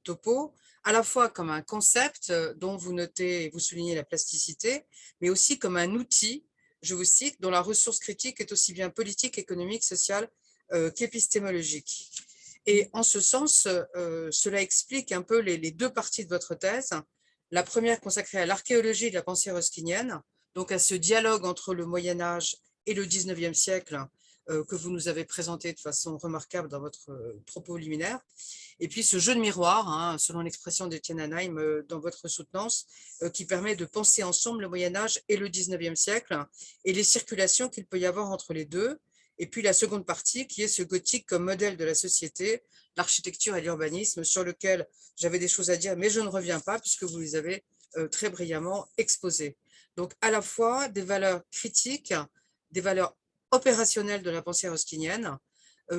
topo, à la fois comme un concept dont vous notez et vous soulignez la plasticité, mais aussi comme un outil, je vous cite, dont la ressource critique est aussi bien politique, économique, sociale qu'épistémologique. Et en ce sens, cela explique un peu les deux parties de votre thèse. La première consacrée à l'archéologie de la pensée ruskinienne, donc à ce dialogue entre le Moyen-Âge et le XIXe siècle que vous nous avez présenté de façon remarquable dans votre propos liminaire. Et puis ce jeu de miroir, selon l'expression d'Étienne Hanheim dans votre soutenance, qui permet de penser ensemble le Moyen-Âge et le XIXe siècle et les circulations qu'il peut y avoir entre les deux. Et puis la seconde partie qui est ce gothique comme modèle de la société, l'architecture et l'urbanisme, sur lequel j'avais des choses à dire, mais je ne reviens pas puisque vous les avez très brillamment exposées. Donc à la fois des valeurs critiques des valeurs opérationnelles de la pensée ruskinienne,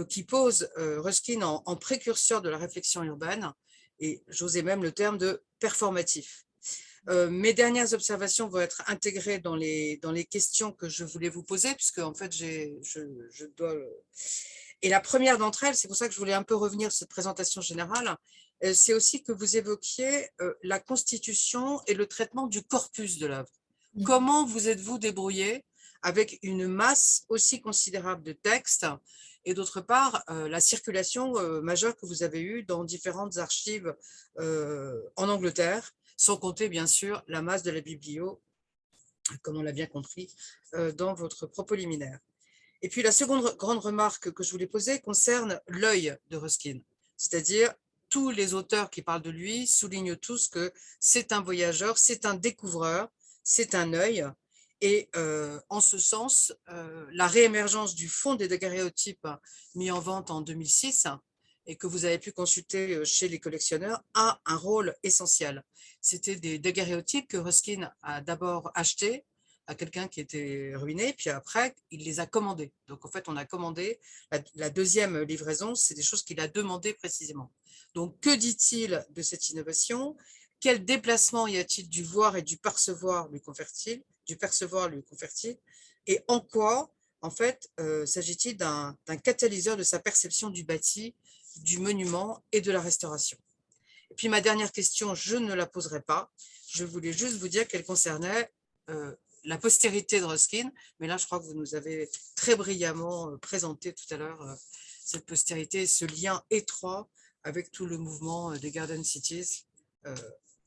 qui pose Ruskin en précurseur de la réflexion urbaine, et j'osais même le terme de performatif. Mes dernières observations vont être intégrées dans les questions que je voulais vous poser, puisque en fait, je dois… Et la première d'entre elles, c'est pour ça que je voulais un peu revenir sur cette présentation générale, c'est aussi que vous évoquiez la constitution et le traitement du corpus de l'œuvre. Comment vous êtes-vous débrouillé avec une masse aussi considérable de textes et d'autre part, la circulation majeure que vous avez eue dans différentes archives en Angleterre, sans compter bien sûr la masse de la biblio, comme on l'a bien compris dans votre propos liminaire. Et puis la seconde grande remarque que je voulais poser concerne l'œil de Ruskin, c'est-à-dire tous les auteurs qui parlent de lui soulignent tous que c'est un voyageur, c'est un découvreur, c'est un œil. Et en ce sens, la réémergence du fonds des daguerréotypes mis en vente en 2006 et que vous avez pu consulter chez les collectionneurs a un rôle essentiel. C'était des daguerréotypes que Ruskin a d'abord achetés à quelqu'un qui était ruiné, puis après, il les a commandés. Donc, en fait, on a commandé la deuxième livraison, c'est des choses qu'il a demandées précisément. Donc, que dit-il de cette innovation? Quel déplacement y a-t-il du voir et du percevoir lui confère-t-il? Et en quoi, en fait, s'agit-il d'un catalyseur de sa perception du bâti, du monument et de la restauration? Et puis, ma dernière question, je ne la poserai pas. Je voulais juste vous dire qu'elle concernait la postérité de Ruskin, mais là, je crois que vous nous avez très brillamment présenté tout à l'heure cette postérité, ce lien étroit avec tout le mouvement des Garden Cities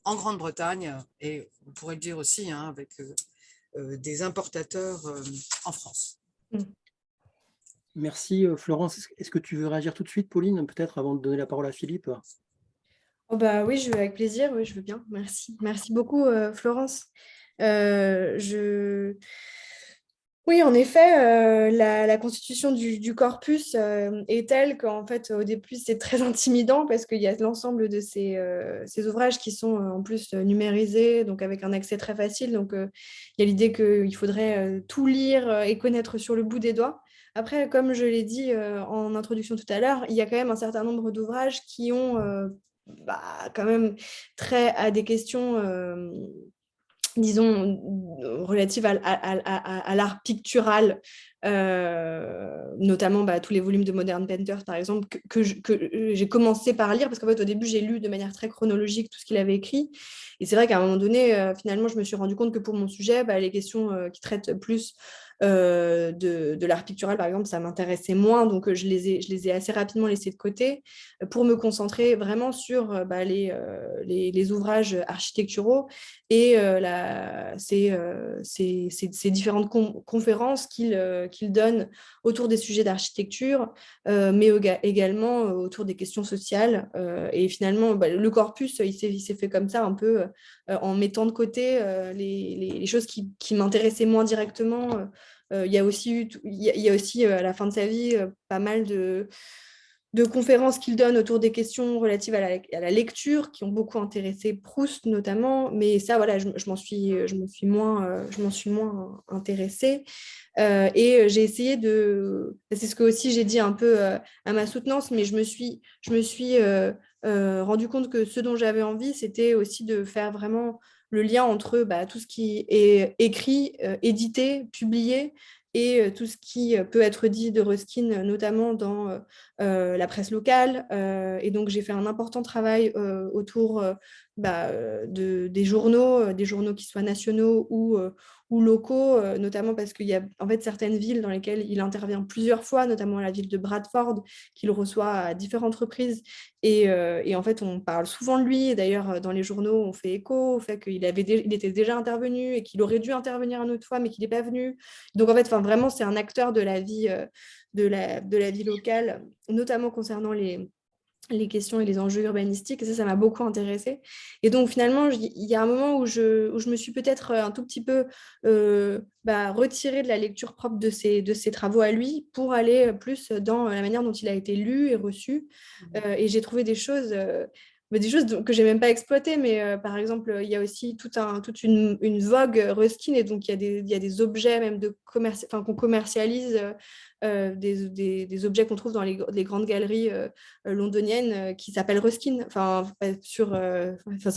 en Grande-Bretagne, et on pourrait le dire aussi avec des importateurs en France. Merci Florence. Est-ce que tu veux réagir tout de suite, Pauline, peut-être avant de donner la parole à Philippe? Oh bah oui, avec plaisir, oui, je veux bien. Merci. Merci beaucoup, Florence. Oui, en effet, la constitution du corpus est telle qu'en fait, au début, c'est très intimidant parce qu'il y a l'ensemble de ces ouvrages qui sont en plus numérisés, donc avec un accès très facile. Donc, il y a l'idée qu'il faudrait tout lire et connaître sur le bout des doigts. Après, comme je l'ai dit en introduction tout à l'heure, il y a quand même un certain nombre d'ouvrages qui ont quand même trait à des questions disons, relatives à l'art pictural, notamment tous les volumes de Modern Painter, par exemple, que j'ai commencé par lire, parce qu'en fait, au début, j'ai lu de manière très chronologique tout ce qu'il avait écrit. Et c'est vrai qu'à un moment donné, finalement, je me suis rendu compte que pour mon sujet, les questions qui traitent plus de l'art pictural, par exemple, ça m'intéressait moins, donc je les ai assez rapidement laissés de côté pour me concentrer vraiment sur les ouvrages architecturaux et ces différentes conférences qu'il donne autour des sujets d'architecture, mais également autour des questions sociales. Et finalement, le corpus, il s'est fait comme ça, un peu en mettant de côté les choses qui m'intéressaient moins directement. Il y a aussi à la fin de sa vie pas mal de conférences qu'il donne autour des questions relatives à la lecture, qui ont beaucoup intéressé Proust notamment, mais ça, voilà, je m'en suis moins intéressée. Et j'ai essayé c'est ce que aussi j'ai dit un peu à ma soutenance, mais je me suis rendu compte que ce dont j'avais envie, c'était aussi de faire vraiment le lien entre tout ce qui est écrit, édité, publié, et tout ce qui peut être dit de Ruskin, notamment dans la presse locale. Et donc, j'ai fait un important travail autour des journaux qui soient nationaux ou locaux, notamment parce qu'il y a en fait certaines villes dans lesquelles il intervient plusieurs fois, notamment la ville de Bradford, qu'il reçoit à différentes reprises. Et en fait, on parle souvent de lui. Et d'ailleurs, dans les journaux, on fait écho au fait qu'il était déjà intervenu et qu'il aurait dû intervenir une autre fois, mais qu'il n'est pas venu. Donc, en fait, vraiment, c'est un acteur de la vie, de la vie locale, notamment concernant les questions et les enjeux urbanistiques, et ça m'a beaucoup intéressée. Et donc, finalement, il y a un moment où je me suis peut-être un tout petit peu retirée de la lecture propre de ses travaux à lui pour aller plus dans la manière dont il a été lu et reçu. Et j'ai trouvé des choses des choses que j'ai même pas exploitées, mais par exemple, il y a aussi toute une vogue Ruskin, et donc il y a des objets même qu'on commercialise, des objets qu'on trouve dans les grandes galeries londoniennes qui s'appellent Ruskin. Ça,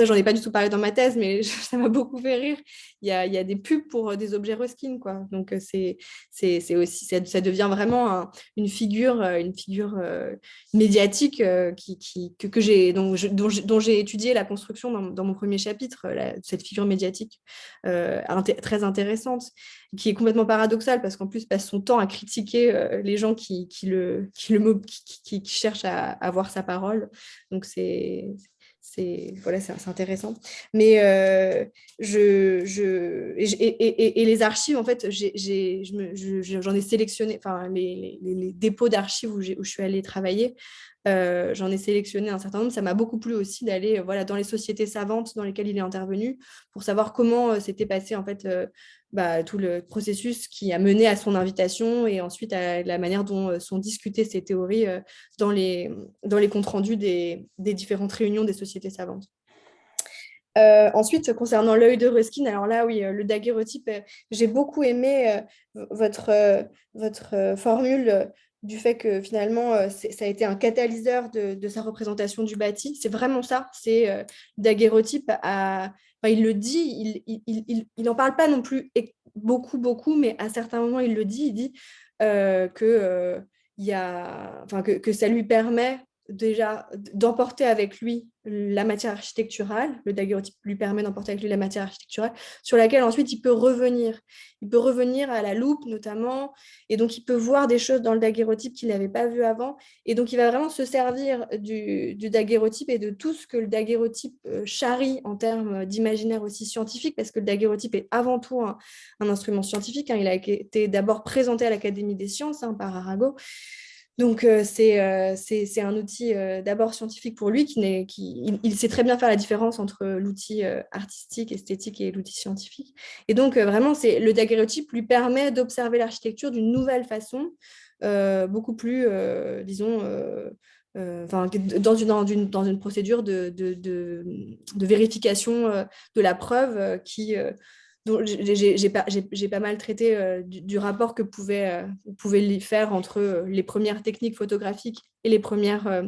j'en ai pas du tout parlé dans ma thèse, mais ça m'a beaucoup fait rire. Il y a des pubs pour des objets Ruskin, quoi. Donc c'est aussi, ça devient vraiment une figure médiatique que j'ai, dont j'ai étudié la construction dans mon premier chapitre, cette figure médiatique très intéressante, qui est complètement paradoxale parce qu'en plus passe son temps à critiquer les gens qui cherchent à avoir sa parole. Donc voilà, c'est intéressant. Mais et les archives, en fait, j'en ai sélectionné, enfin, les dépôts d'archives où je suis allée travailler, j'en ai sélectionné un certain nombre. Ça m'a beaucoup plu aussi d'aller voilà, dans les sociétés savantes dans lesquelles il est intervenu pour savoir comment s'était passé en fait, tout le processus qui a mené à son invitation et ensuite à la manière dont sont discutées ces théories dans les comptes rendus des différentes réunions des sociétés savantes. Ensuite, concernant l'œil de Ruskin, alors là, oui, le daguerreotype, j'ai beaucoup aimé votre formule du fait que finalement, ça a été un catalyseur de sa représentation du bâti. C'est vraiment ça, c'est le daguerreotype. Il le dit, il n'en parle pas non plus beaucoup, mais à certains moments, il le dit, il dit que ça lui permet déjà d'emporter avec lui la matière architecturale, le daguerreotype lui permet d'emporter avec lui la matière architecturale, sur laquelle ensuite il peut revenir. Il peut revenir à la loupe notamment, et donc il peut voir des choses dans le daguerreotype qu'il n'avait pas vu avant, et donc il va vraiment se servir du daguerreotype et de tout ce que le daguerreotype charrie en termes d'imaginaire aussi scientifique, parce que le daguerreotype est avant tout un instrument scientifique. Il a été d'abord présenté à l'Académie des sciences par Arago. Donc, c'est un outil d'abord scientifique pour lui, il sait très bien faire la différence entre l'outil artistique, esthétique et l'outil scientifique. Et donc, vraiment, le daguerreotype lui permet d'observer l'architecture d'une nouvelle façon, beaucoup plus, disons, dans une procédure de vérification de la preuve dont j'ai pas mal traité du rapport que pouvait faire entre les premières techniques photographiques et les premières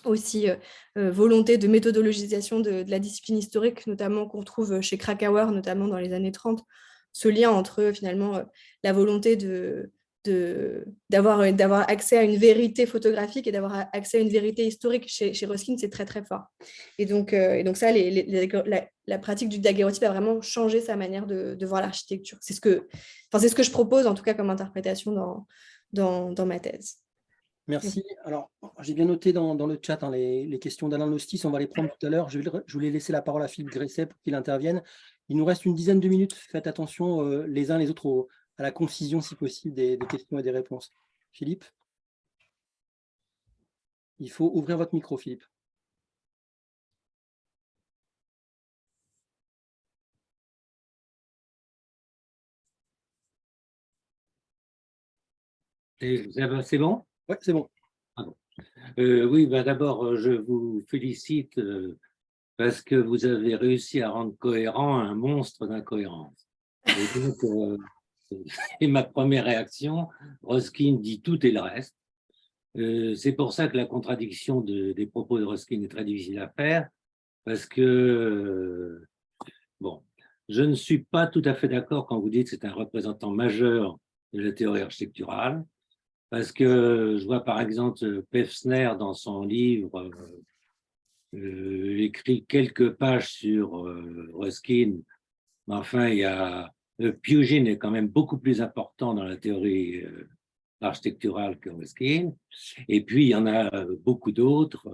aussi volontés de méthodologisation de la discipline historique, notamment qu'on retrouve chez Krakauer, notamment dans les années 30, ce lien entre finalement la volonté d'avoir accès à une vérité photographique et d'avoir accès à une vérité historique. Chez Ruskin, c'est très, très fort. Et donc ça, la pratique du daguerreotype a vraiment changé sa manière de voir l'architecture. C'est ce que je propose, en tout cas, comme interprétation dans ma thèse. Merci. Alors, j'ai bien noté dans le chat les questions d'Alain Lostis, on va les prendre tout à l'heure. Je voulais laisser la parole à Philippe Gresset pour qu'il intervienne. Il nous reste une dizaine de minutes. Faites attention les uns les autres à la concision, si possible, des questions et des réponses. Philippe? Il faut ouvrir votre micro, Philippe. C'est bon? Oui, c'est bon. Oui, d'abord, je vous félicite parce que vous avez réussi à rendre cohérent un monstre d'incohérence. Et donc, c'est ma première réaction. Ruskin dit tout et le reste. C'est pour ça que la contradiction des propos de Ruskin est très difficile à faire, parce que, bon, je ne suis pas tout à fait d'accord quand vous dites que c'est un représentant majeur de la théorie architecturale, parce que je vois par exemple Pevsner dans son livre écrit quelques pages sur Ruskin, mais enfin, Pugin est quand même beaucoup plus important dans la théorie architecturale que Ruskin, et puis il y en a beaucoup d'autres.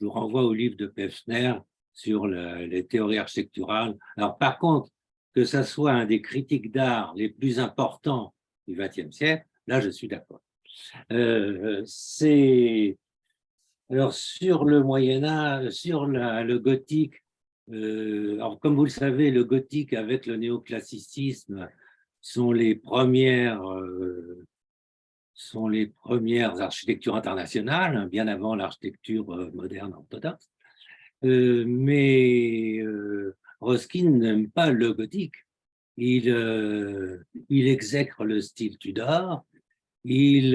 Je vous renvoie au livre de Pevsner sur les théories architecturales. Alors par contre, que ça soit un des critiques d'art les plus importants du XXe siècle, là je suis d'accord. Alors sur le Moyen-Âge, sur le gothique, alors comme vous le savez, le gothique avec le néoclassicisme sont les premières architectures internationales, bien avant l'architecture moderne orthodoxe. Mais Ruskin n'aime pas le gothique. Il exècre le style Tudor. Il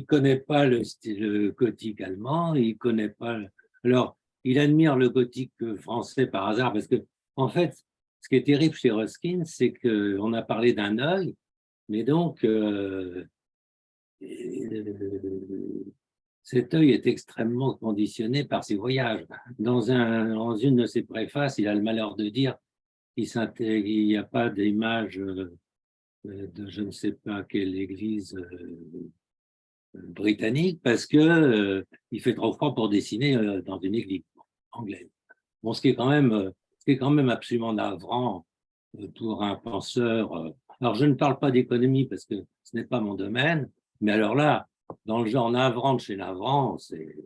connaît pas le style gothique allemand. Il connaît pas. Alors, il admire le gothique français par hasard parce que, en fait, ce qui est terrible chez Ruskin, c'est qu'on a parlé d'un œil, mais donc cet œil est extrêmement conditionné par ses voyages. Dans une de ses préfaces, il a le malheur de dire qu'il n'y a pas d'image de je ne sais pas quelle église britannique parce que il fait trop froid pour dessiner dans une église anglaise. Bon, ce qui est quand même absolument navrant pour un penseur. Alors, je ne parle pas d'économie parce que ce n'est pas mon domaine, mais alors là, dans le genre navrant de chez navrant, c'est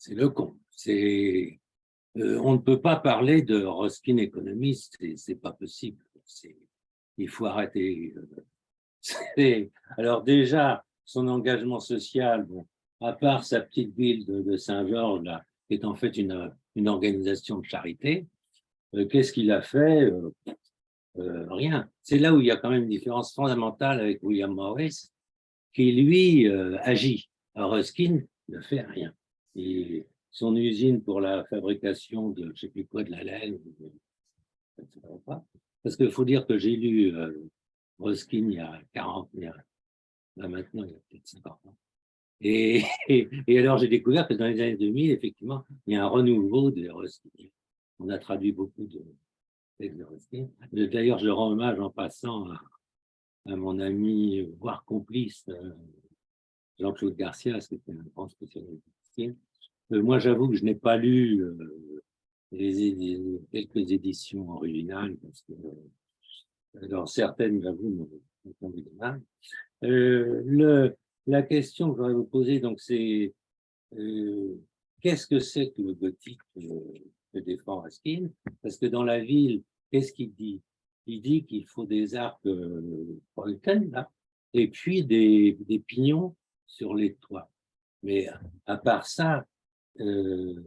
le con. On ne peut pas parler de Ruskin économiste, c'est pas possible. Il faut arrêter. Alors déjà, son engagement social, bon, à part sa petite ville de Saint-Georges, là, qui est en fait une organisation de charité, qu'est-ce qu'il a fait? Rien. C'est là où il y a quand même une différence fondamentale avec William Morris, qui lui agit. Alors Ruskin ne fait rien. Et son usine pour la fabrication de, je ne sais plus quoi, de la laine, parce qu'il faut dire que j'ai lu Ruskin il y a 40, là maintenant il y a peut-être 50 ans. Et alors j'ai découvert que dans les années 2000, effectivement, il y a un renouveau de Ruskin. On a traduit beaucoup de textes de Ruskin. D'ailleurs, je rends hommage en passant à mon ami, voire complice, Jean-Claude Garcia, qui était un grand spécialiste de Ruskin. Moi, j'avoue que je n'ai pas lu quelques éditions originales, parce que alors certaines, j'avoue, m'ont tombé de mal. La question que j'aurais vous poser, donc, c'est qu'est-ce que c'est que le gothique que défend Ruskin? Parce que dans la ville, qu'est-ce qu'il dit? Il dit qu'il faut des arcs Bruycken, là, et puis des pignons sur les toits. Mais à part ça, il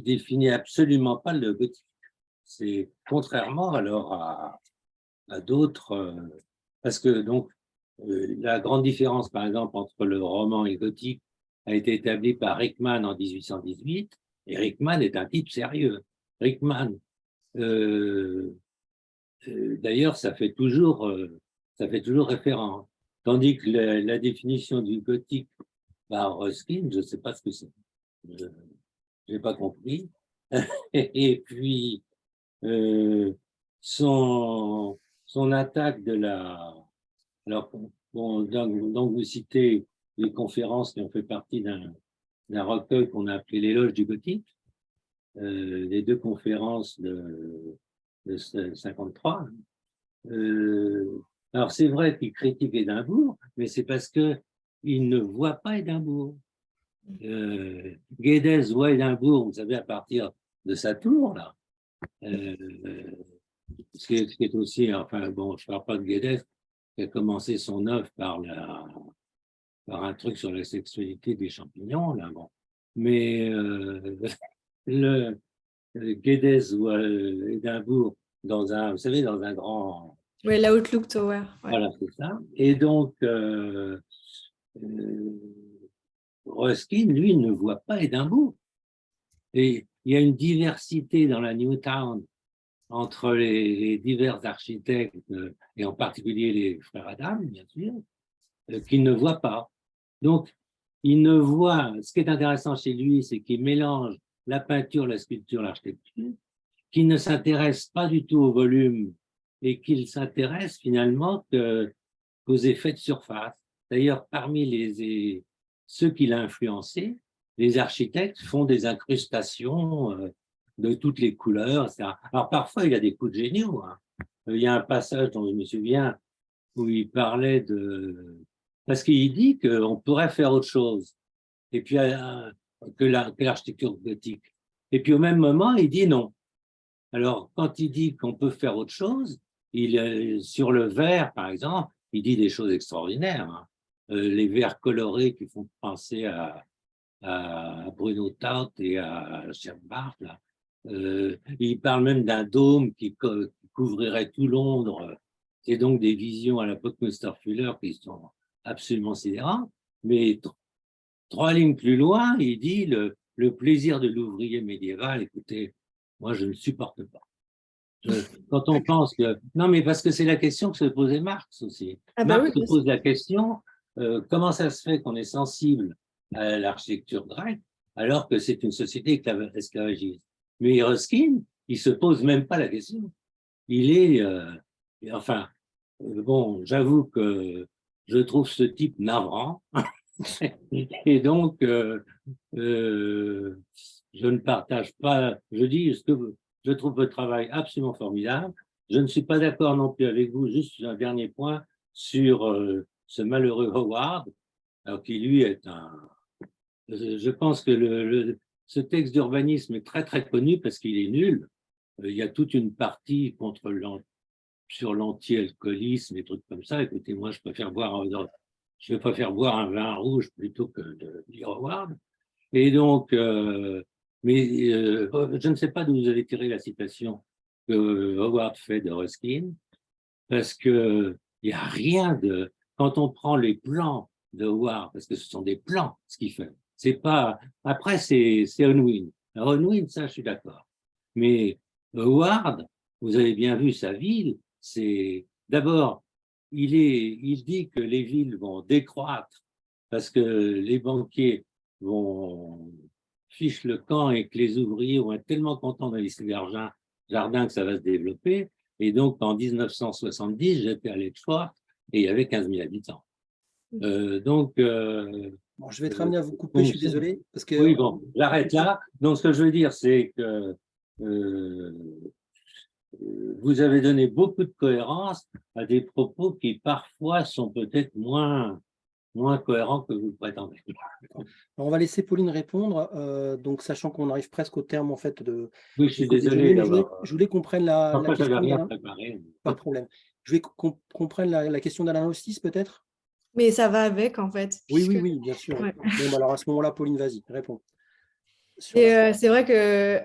définit absolument pas le gothique. C'est contrairement alors à d'autres, parce que donc la grande différence, par exemple, entre le roman et le gothique a été établie par Rickman en 1818, et Rickman est un type sérieux. Rickman, d'ailleurs, ça fait toujours référence. Tandis que la définition du gothique par Ruskin, je ne sais pas ce que c'est. Je n'ai pas compris. Et puis, son attaque de la... Alors, bon, donc vous citez les conférences qui ont fait partie d'un recueil qu'on a appelé l'éloge du gothique, les deux conférences de 53. Alors, c'est vrai qu'il critique Édimbourg, mais c'est parce qu'il ne voit pas Édimbourg. Gueddès voit Édimbourg, vous savez, à partir de sa tour, là. Ce qui est aussi, enfin, bon, je ne parle pas de Gueddès, qui a commencé son œuvre par un truc sur la sexualité des champignons, là, bon. Mais Gueddès voit Édimbourg dans un, vous savez, dans un grand... Oui, l'Outlook Tower. Ouais. Voilà, c'est ça. Et donc, Ruskin, lui, ne voit pas Édimbourg. Et il y a une diversité dans la New Town entre les divers architectes, et en particulier les frères Adam, bien sûr, qu'il ne voit pas. Donc, il ne voit, ce qui est intéressant chez lui, c'est qu'il mélange la peinture, la sculpture, l'architecture, qu'il ne s'intéresse pas du tout au volume et qu'il s'intéresse finalement qu'aux effets de surface. D'ailleurs, parmi ceux qu'il a influencés, les architectes font des incrustations de toutes les couleurs, etc. Alors parfois, il y a des coups de génie. Hein. Il y a un passage dont je me souviens où il parlait de... Parce qu'il dit qu'on pourrait faire autre chose et puis, que l'architecture gothique. Et puis au même moment, il dit non. Alors, quand il dit qu'on peut faire autre chose, sur le verre, par exemple, il dit des choses extraordinaires. Hein. les verts colorés qui font penser à Bruno Taut et à Sherbart, là. Il parle même d'un dôme qui couvrirait tout Londres. C'est donc des visions à la Buckminster Fuller qui sont absolument sidérantes. Mais 3 lignes plus loin, il dit le plaisir de l'ouvrier médiéval. Écoutez, moi, je ne supporte pas. Quand on pense que… Non, mais parce que c'est la question que se posait Marx aussi. Ah bah Marx oui, se pose la question, comment ça se fait qu'on est sensible à l'architecture grecque alors que c'est une société esclavagiste? Mais Ruskin, il se pose même pas la question. Il est… enfin, bon, j'avoue que je trouve ce type navrant. Et donc, je ne partage pas… Je dis ce que je trouve votre travail absolument formidable. Je ne suis pas d'accord non plus avec vous, juste un dernier point, sur ce malheureux Howard, alors qui lui est un… Je pense que ce texte d'urbanisme est très très connu parce qu'il est nul. Il y a toute une partie sur l'anti-alcoolisme, des trucs comme ça. Écoutez, moi, je préfère boire un vin rouge plutôt que de lire Howard. Et donc, je ne sais pas d'où vous avez tiré la citation que Howard fait de Ruskin, parce que il n'y a rien de… Quand on prend les plans de Howard, parce que ce sont des plans, ce qu'il fait, c'est pas… Après, c'est Unwin. Alors, Unwin, ça, je suis d'accord. Mais Howard, vous avez bien vu sa ville, c'est… D'abord, il dit que les villes vont décroître parce que les banquiers vont fiche le camp et que les ouvriers vont être tellement contents d'aller sur leur jardin que ça va se développer. Et donc, en 1970, j'étais à Letchworth et il y avait 15 000 habitants. Donc, Bon, je vais être amené à vous couper, je suis désolé. Parce que… oui, bon, j'arrête là. Donc, ce que je veux dire, c'est que vous avez donné beaucoup de cohérence à des propos qui parfois sont peut-être moins cohérents que vous le prétendez. Alors, on va laisser Pauline répondre, donc sachant qu'on arrive presque au terme en fait de… Oui, je suis du désolé déjeuner, mais d'avoir… je voulais qu'on prenne la Parfois, je n'avais question rien d'Alain. préparé. Pas de problème. Je voulais qu'on prenne la question d'Alain Hostis peut-être. mais ça va avec, en fait. Oui, puisque… oui, bien sûr. Ouais. Bon, bah alors à ce moment-là, Pauline, vas-y, réponds. Et c'est vrai que,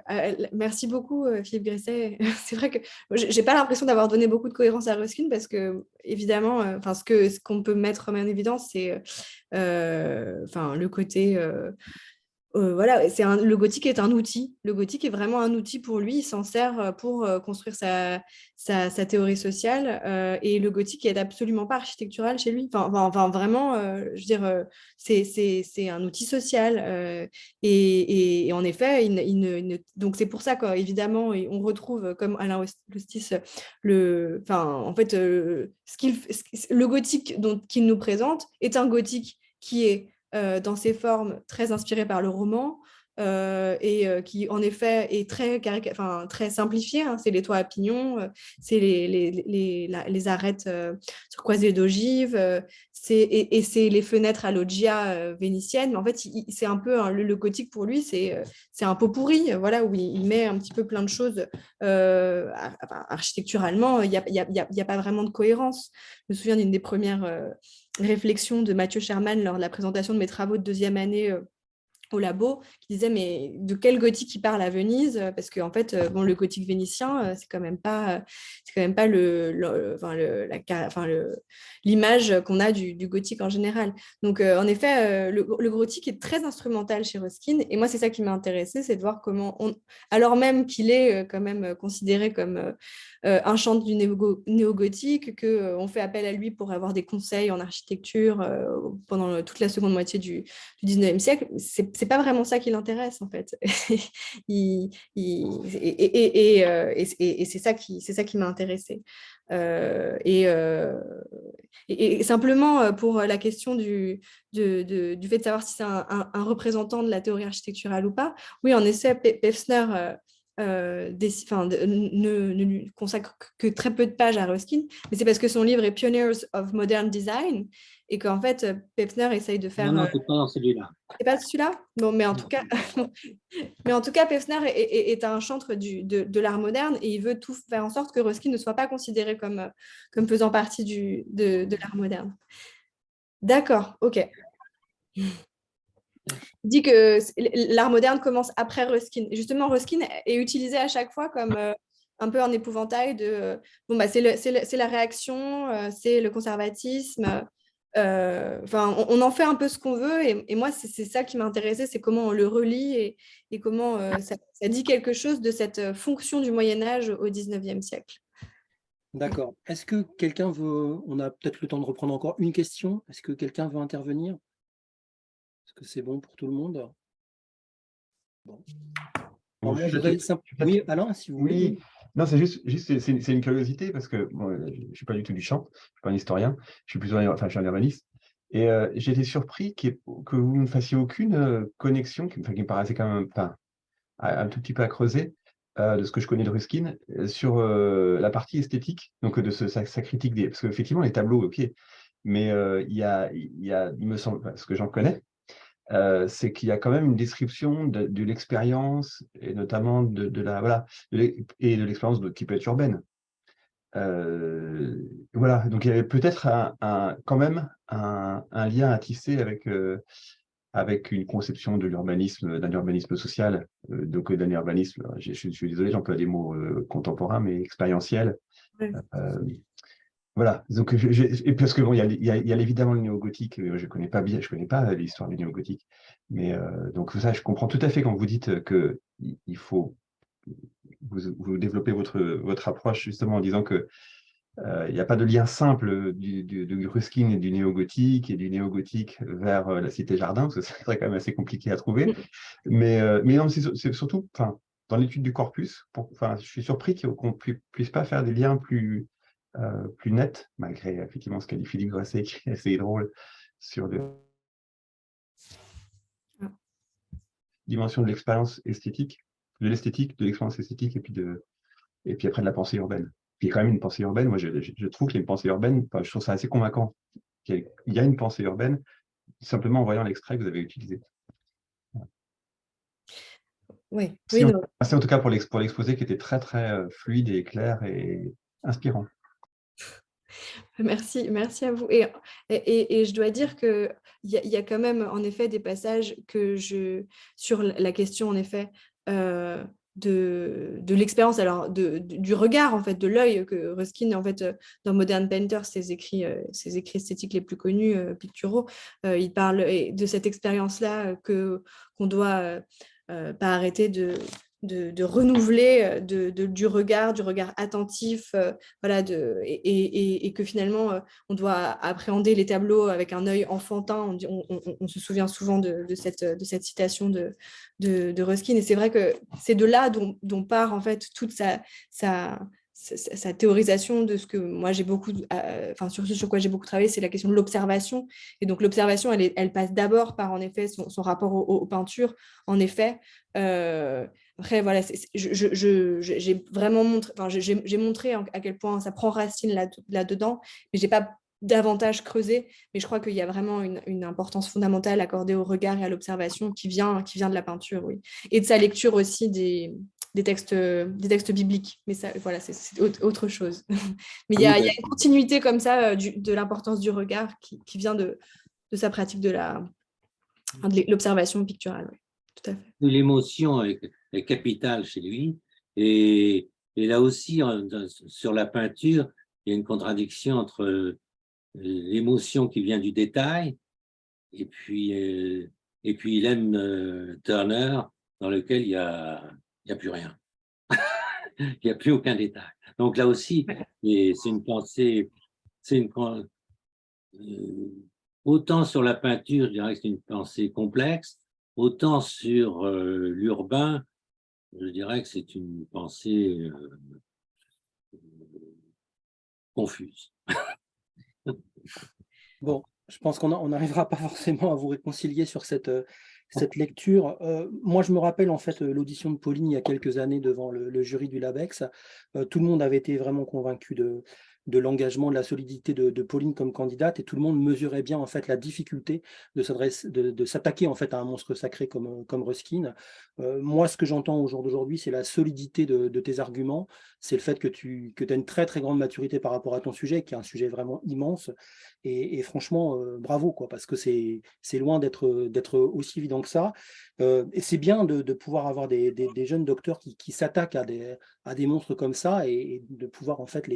merci beaucoup Philippe Grisset. C'est vrai que j'ai pas l'impression d'avoir donné beaucoup de cohérence à Ruskin parce que, évidemment, ce qu'on peut mettre en évidence, c'est le côté… voilà, le gothique est un outil. Le gothique est vraiment un outil pour lui. Il s'en sert pour construire sa théorie sociale. Et le gothique est absolument pas architectural chez lui. Enfin vraiment, je veux dire, c'est un outil social. Et en effet, donc c'est pour ça qu'évidemment, on retrouve, comme Alain Hostis, le gothique qu'il nous présente est un gothique qui est dans ses formes très inspirées par le roman et qui en effet est très simplifié. Hein. C'est les toits à pignons, c'est les arêtes sur croisées d'ogives, et c'est les fenêtres à loggia vénitiennes. Mais en fait, c'est un peu le gothique pour lui, c'est un pot pourri, voilà, où il met un petit peu plein de choses. Architecturalement, il n'y a pas vraiment de cohérence. Je me souviens d'une des premières réflexion de Mathieu Sherman lors de la présentation de mes travaux de deuxième année au labo, qui disait mais de quel gothique il parle à Venise, parce que en fait le gothique vénitien c'est quand même pas l'image qu'on a du gothique en général. Donc en effet le gothique est très instrumental chez Ruskin et moi c'est ça qui m'a intéressée, c'est de voir comment alors même qu'il est quand même considéré comme un chantre du néo-gothique, qu'on fait appel à lui pour avoir des conseils en architecture pendant toute la seconde moitié du 19e siècle, c'est pas vraiment ça qui l'intéresse en fait. Et c'est ça qui m'a intéressée. Et simplement pour la question du fait de savoir si c'est un représentant de la théorie architecturale ou pas, oui, en effet, Pevsner ne lui consacre que très peu de pages à Ruskin, mais c'est parce que son livre est Pioneers of Modern Design et qu'en fait, Pevsner essaye de faire… Non, c'est pas dans celui-là. C'est pas celui-là? Non, mais en tout cas, Pevsner est un chantre de l'art moderne et il veut tout faire en sorte que Ruskin ne soit pas considéré comme faisant partie de l'art moderne. D'accord, ok. Il dit que l'art moderne commence après Ruskin. Et justement, Ruskin est utilisé à chaque fois comme un peu un épouvantail de bon, bah, c'est la réaction, c'est le conservatisme. Enfin, on en fait un peu ce qu'on veut. Et moi, c'est ça qui m'intéressait, c'est comment on le relie et comment ça dit quelque chose de cette fonction du Moyen-Âge au 19e siècle. D'accord. Est-ce que quelqu'un veut, on a peut-être le temps de reprendre encore une question. Est-ce que quelqu'un veut intervenir? Est-ce que c'est bon pour tout le monde? Bon. Alors, moi, je voudrais oui, Alain, si vous voulez. Oui, non, c'est juste c'est une curiosité parce que bon, je ne suis pas du tout du champ, je ne suis pas un historien, je suis plutôt enfin, je suis un urbaniste. Et j'ai été surpris que vous ne fassiez aucune connexion, enfin, qui me paraissait quand même enfin, un tout petit peu à creuser, de ce que je connais de Ruskin, sur la partie esthétique, donc de sa critique des. Parce qu'effectivement, les tableaux, ok, mais il me semble, ce que j'en connais, c'est qu'il y a quand même une description de l'expérience, et notamment de la voilà, et de l'expérience qui peut être urbaine. Voilà, donc il y avait peut-être quand même un lien à tisser avec une conception de l'urbanisme, d'un urbanisme social, donc d'un urbanisme, je suis désolé, j'emploie des mots contemporains, mais expérientiels. Ouais. Voilà, donc et parce que bon, il y a évidemment le néo-gothique, je connais pas bien, je connais pas l'histoire du néo-gothique, mais donc ça, je comprends tout à fait quand vous dites que il faut vous développer votre approche justement en disant que il n'y a pas de lien simple de Ruskin et du néo-gothique et du néo-gothique vers la cité-jardin, parce que c'est quand même assez compliqué à trouver. Mais non, c'est surtout, enfin, dans l'étude du corpus, enfin, je suis surpris qu'on puisse pas faire des liens plus nets, malgré effectivement ce qu'a dit Philippe Grasset, qui est assez drôle sur la dimension de l'expérience esthétique, de l'esthétique, de l'expérience esthétique, et puis après de la pensée urbaine. Puis il y a quand même une pensée urbaine, moi je trouve qu'il y a une pensée urbaine, enfin, je trouve ça assez convaincant. Il y a une pensée urbaine, simplement en voyant l'extrait que vous avez utilisé. Oui, Merci, oui, non. merci en tout cas pour l'exposé qui était très très fluide et clair et inspirant. Merci à vous. Et je dois dire qu'il y a quand même, en effet, des passages sur la question, en effet, de l'expérience, alors du regard, en fait, de l'œil, que Ruskin, en fait, dans Modern Painter, ses écrits esthétiques les plus connus, picturaux, il parle de cette expérience-là qu'on doit pas arrêter de renouveler du regard attentif, voilà, et que finalement, on doit appréhender les tableaux avec un œil enfantin. On se souvient souvent de cette citation de Ruskin. Et c'est vrai que c'est de là dont part en fait toute sa théorisation de ce que moi j'ai beaucoup, enfin sur ce sur quoi j'ai beaucoup travaillé, c'est la question de l'observation. Et donc l'observation, elle passe d'abord par en effet son rapport aux peintures, en effet. Après, voilà, j'ai vraiment montré, enfin, j'ai montré à quel point ça prend racine là-dedans, mais j'ai pas davantage creusé. Mais je crois qu'il y a vraiment une importance fondamentale accordée au regard et à l'observation qui vient de la peinture, oui. Et de sa lecture aussi des textes bibliques. Mais ça, voilà, c'est autre chose. Mais il y a une continuité comme ça de l'importance du regard qui vient de sa pratique de l'observation picturale. Oui. Tout à fait. L'émotion est capitale chez lui. Et là aussi, sur la peinture, il y a une contradiction entre l'émotion qui vient du détail et puis il aime Turner, dans lequel il y a plus rien. Il n'y a plus aucun détail. Donc là aussi, c'est une pensée, autant sur la peinture, je dirais que c'est une pensée complexe, autant sur l'urbain, je dirais que c'est une pensée confuse. Bon, je pense qu'on n'arrivera pas forcément à vous réconcilier sur cette lecture. Moi, je me rappelle en fait l'audition de Pauline il y a quelques années devant le jury du LABEX. Tout le monde avait été vraiment convaincu de l'engagement, de la solidité de Pauline comme candidate, et tout le monde mesurait bien en fait la difficulté de s'attaquer en fait à un monstre sacré comme Ruskin. Moi, ce que j'entends au jour d'aujourd'hui, c'est la solidité de tes arguments, c'est le fait que tu as une très très grande maturité par rapport à ton sujet, qui est un sujet vraiment immense, et franchement, bravo, quoi, parce que c'est loin d'être aussi évident que ça. Et c'est bien de pouvoir avoir des jeunes docteurs qui s'attaquent à des monstres comme ça, et de pouvoir en fait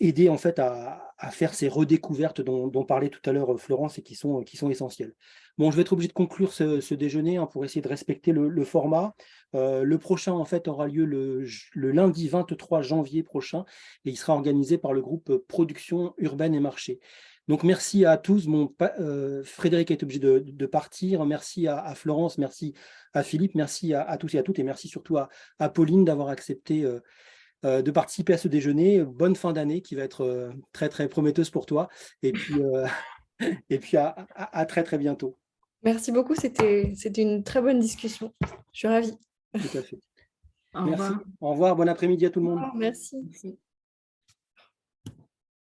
aider en fait à faire ces redécouvertes dont parlait tout à l'heure Florence, et qui sont essentielles. Bon, je vais être obligé de conclure ce déjeuner, hein, pour essayer de respecter le format. Le prochain en fait aura lieu le lundi 23 janvier prochain, et il sera organisé par le groupe Production Urbaine et Marché. Donc merci à tous. Frédéric est obligé de partir. Merci à Florence, merci à Philippe, merci à tous et à toutes, et merci surtout à Pauline d'avoir accepté de participer à ce déjeuner. Bonne fin d'année qui va être très très prometteuse pour toi, et puis à très très bientôt. Merci beaucoup, c'était une très bonne discussion. Je suis ravie. Tout à fait. Au Merci. revoir. Au revoir, bon après-midi à tout le monde. Merci. Merci.